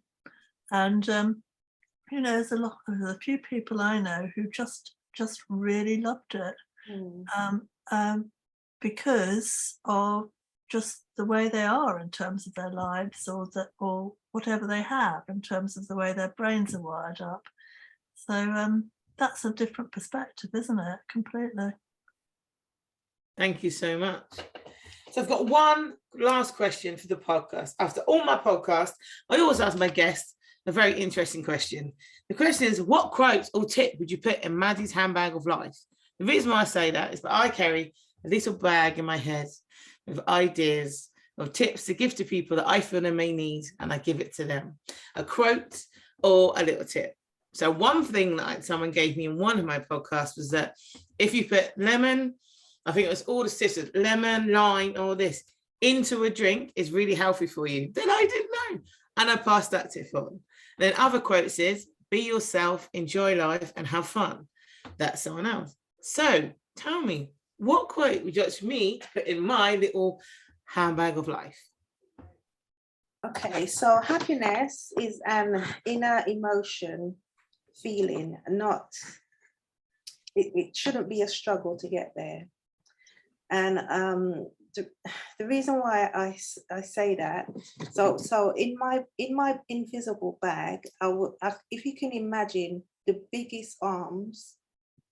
And you know, there's a few people I know who just really loved it, because of just the way they are in terms of their lives, or whatever they have in terms of the way their brains are wired up. So that's a different perspective, isn't it? Completely. Thank you so much. So I've got one last question for the podcast. After all my podcasts, I always ask my guests a very interesting question. The question is, what quote or tip would you put in Maddie's handbag of life? The reason why I say that is that I carry a little bag in my head with ideas of tips to give to people that I feel they may need, and I give it to them. A quote or a little tip. So one thing that someone gave me in one of my podcasts was that if you put lemon, I think it was all the sisters, lemon, lime, all this, into a drink is really healthy for you. Then I didn't know. And I passed that tip on. And then other quotes is, be yourself, enjoy life, and have fun. That's someone else. So tell me, what quote would you like me to put in my little handbag of life? Okay, so happiness is an inner emotion, feeling, not, it shouldn't be a struggle to get there. And the reason why I say that, so in my invisible bag, if you can imagine the biggest arms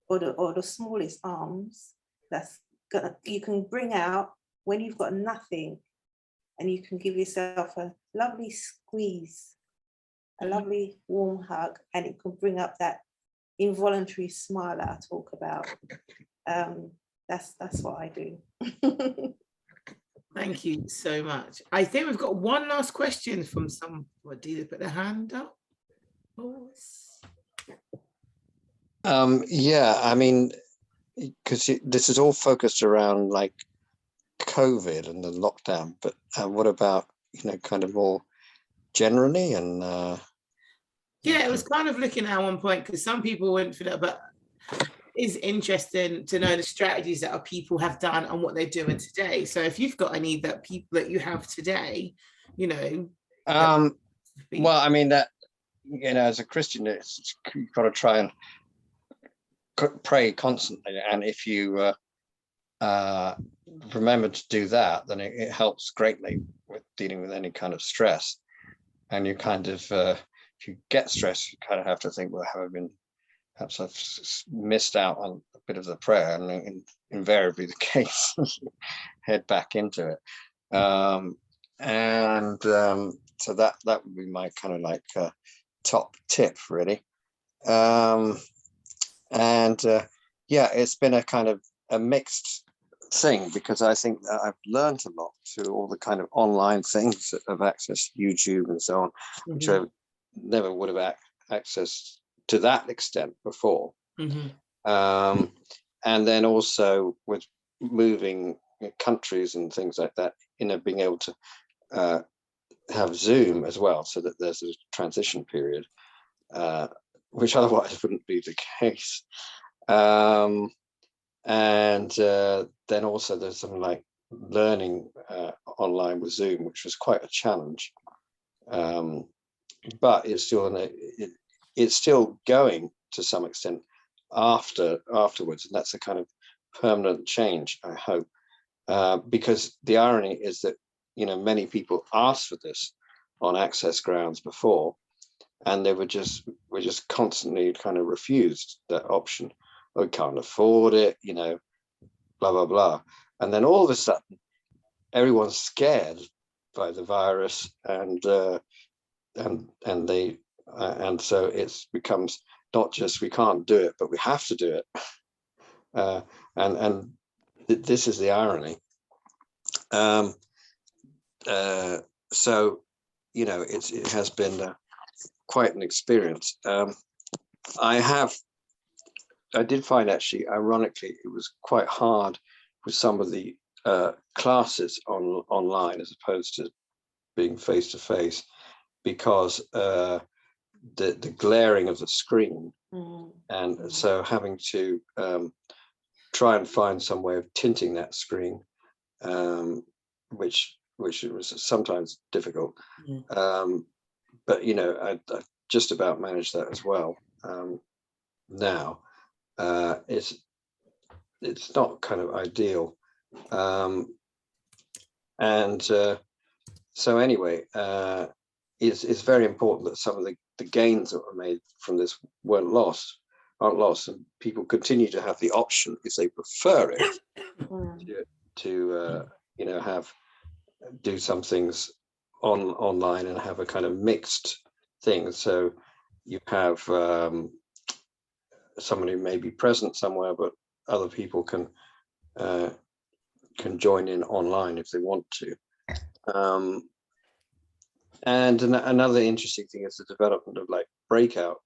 or the smallest arms, you can bring out when you've got nothing, and you can give yourself a lovely squeeze, a lovely warm hug, and it can bring up that involuntary smile that I talk about. That's what I do. Thank you so much. I think we've got one last question from somebody to put their hand up. Yeah, I mean, because this is all focused around like COVID and the lockdown, but what about, kind of more generally? And yeah, it was kind of looking at one point, because some people went for that, but it's interesting to know the strategies that our people have done and what they're doing today. So if you've got any that you have today, well, I mean, that, as a Christian, you've got to try and pray constantly, and if you remember to do that, then it helps greatly with dealing with any kind of stress. And you kind of, if you get stressed, you kind of have to think, well, perhaps I've missed out on a bit of the prayer, and invariably the case, head back into it. So that would be my kind of like top tip, really. Yeah, it's been a kind of a mixed thing, because I think that I've learned a lot through all the kind of online things that have access to YouTube and so on, which I never would have access to that extent before. And then also with moving countries and things like that, being able to have Zoom as well, so that there's a transition period, which otherwise wouldn't be the case. Then also there's something like learning online with Zoom, which was quite a challenge. But it's still going to some extent afterwards, and that's a kind of permanent change, I hope, because the irony is that many people asked for this on access grounds before, and they were just constantly kind of refused that option. We can't afford it, blah blah blah. And then all of a sudden, everyone's scared by the virus, and so it becomes not just we can't do it, but we have to do it. This is the irony. So it has been quite an experience. I did find, actually, ironically, it was quite hard with some of the classes online as opposed to being face to face, because the glaring of the screen, and so having to try and find some way of tinting that screen, which was sometimes difficult. But you know, I just about managed that as well. Now it's not kind of ideal, and so anyway, it's very important that some of the gains that were made from this aren't lost, and people continue to have the option, if they prefer it, to you know, do some things online and have a kind of mixed thing. So you have someone who may be present somewhere, but other people can join in online if they want to. And another interesting thing is the development of like breakout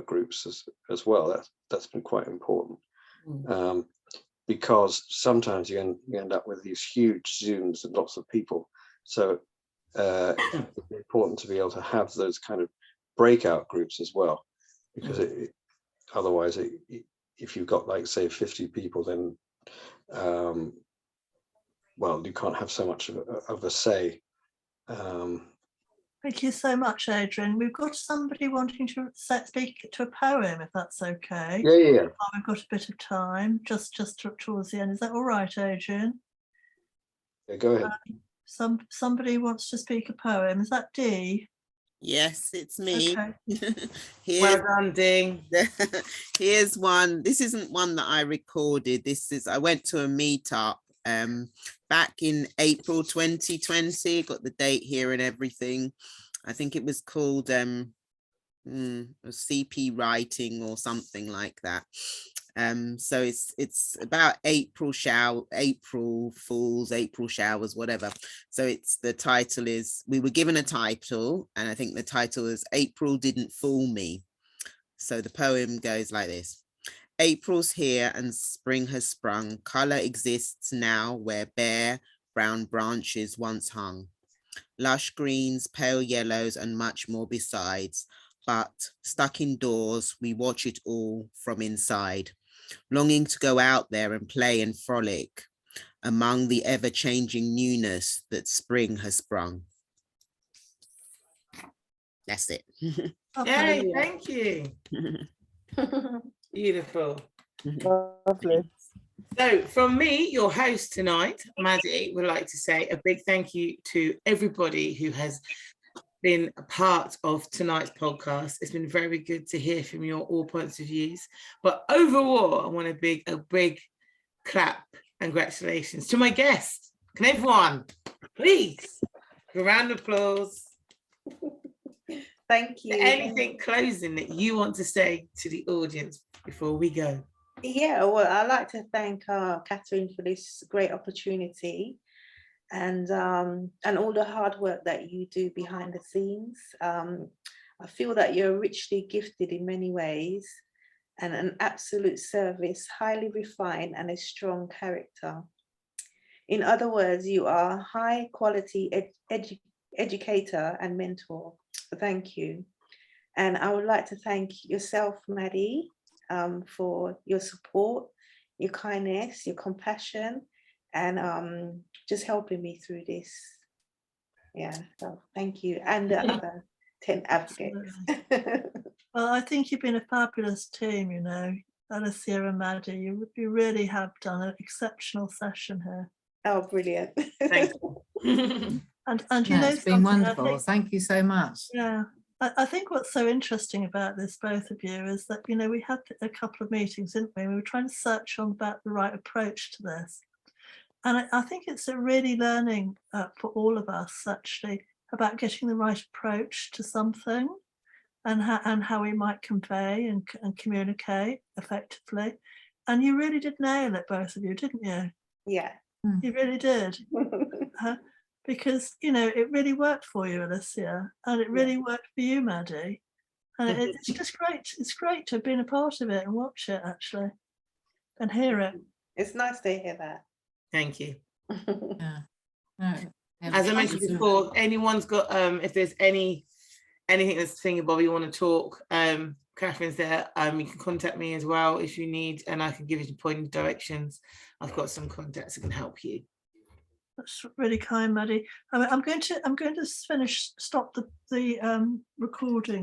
groups as well. That's been quite important, because sometimes you end up with these huge Zooms and lots of people. So it's important to be able to have those kind of breakout groups as well, because otherwise, if you've got like say 50 people, then well, you can't have so much of a say. Thank you so much, Adrian. We've got somebody wanting to speak to a poem, if that's okay. Yeah. We've got a bit of time, just towards the end. Is that all right, Adrian? Yeah, go ahead. Somebody wants to speak a poem. Is that Dee? Yes, it's me. Okay. Well done, Ding. Here's one. This isn't one that I recorded. I went to a meetup back in April 2020. Got the date here and everything. I think it was called CP writing or something like that. So it's about April Fools, April showers, whatever. So the title is, we were given a title, and I think the title is April Didn't Fool Me. So the poem goes like this. April's here and spring has sprung. Color exists now where bare brown branches once hung. Lush greens, pale yellows, and much more besides. But stuck indoors, we watch it all from inside, longing to go out there and play and frolic among the ever-changing newness that spring has sprung. That's it. Yay, thank you. Beautiful. Lovely. So from me, your host tonight, Maddie, would like to say a big thank you to everybody who has been a part of tonight's podcast. It's been very good to hear from your all points of views. But overall, I want a big clap and congratulations to my guest. Can everyone, please, a round of applause. Thank you. Anything closing that you want to say to the audience before we go? Yeah, well, I'd like to thank Catherine for this great opportunity, and all the hard work that you do behind the scenes. I feel that you're richly gifted in many ways, and an absolute service, highly refined and a strong character. In other words, you are a high quality educator and mentor. Thank you. And I would like to thank yourself, Maddie, for your support, your kindness, your compassion, and just helping me through this. Yeah, so thank you. And the other 10 advocates. Well, I think you've been a fabulous team, you know, Alicia and Maddie. You really have done an exceptional session here. Oh, brilliant. Thank you. And you know, it's been wonderful. Thank you so much. Yeah. I think what's so interesting about this, both of you, is that, you know, we had a couple of meetings, didn't we? We were trying to search on about the right approach to this. And I think it's a really learning for all of us, actually, about getting the right approach to something and how we might convey and communicate effectively. And you really did nail it, both of you, didn't you? Yeah. You really did. Because, you know, it really worked for you, Alicia, and it really worked for you, Maddie. And it's just great. It's great to have been a part of it and watch it, actually, and hear it. It's nice to hear that. Thank you. Yeah. No, As I mentioned before, anyone's got if there's anything that's thinking about you want to talk, Catherine's there. You can contact me as well if you need, and I can give you the point directions. I've got some contacts that can help you. That's really kind, Maddie. I'm going to stop the recording.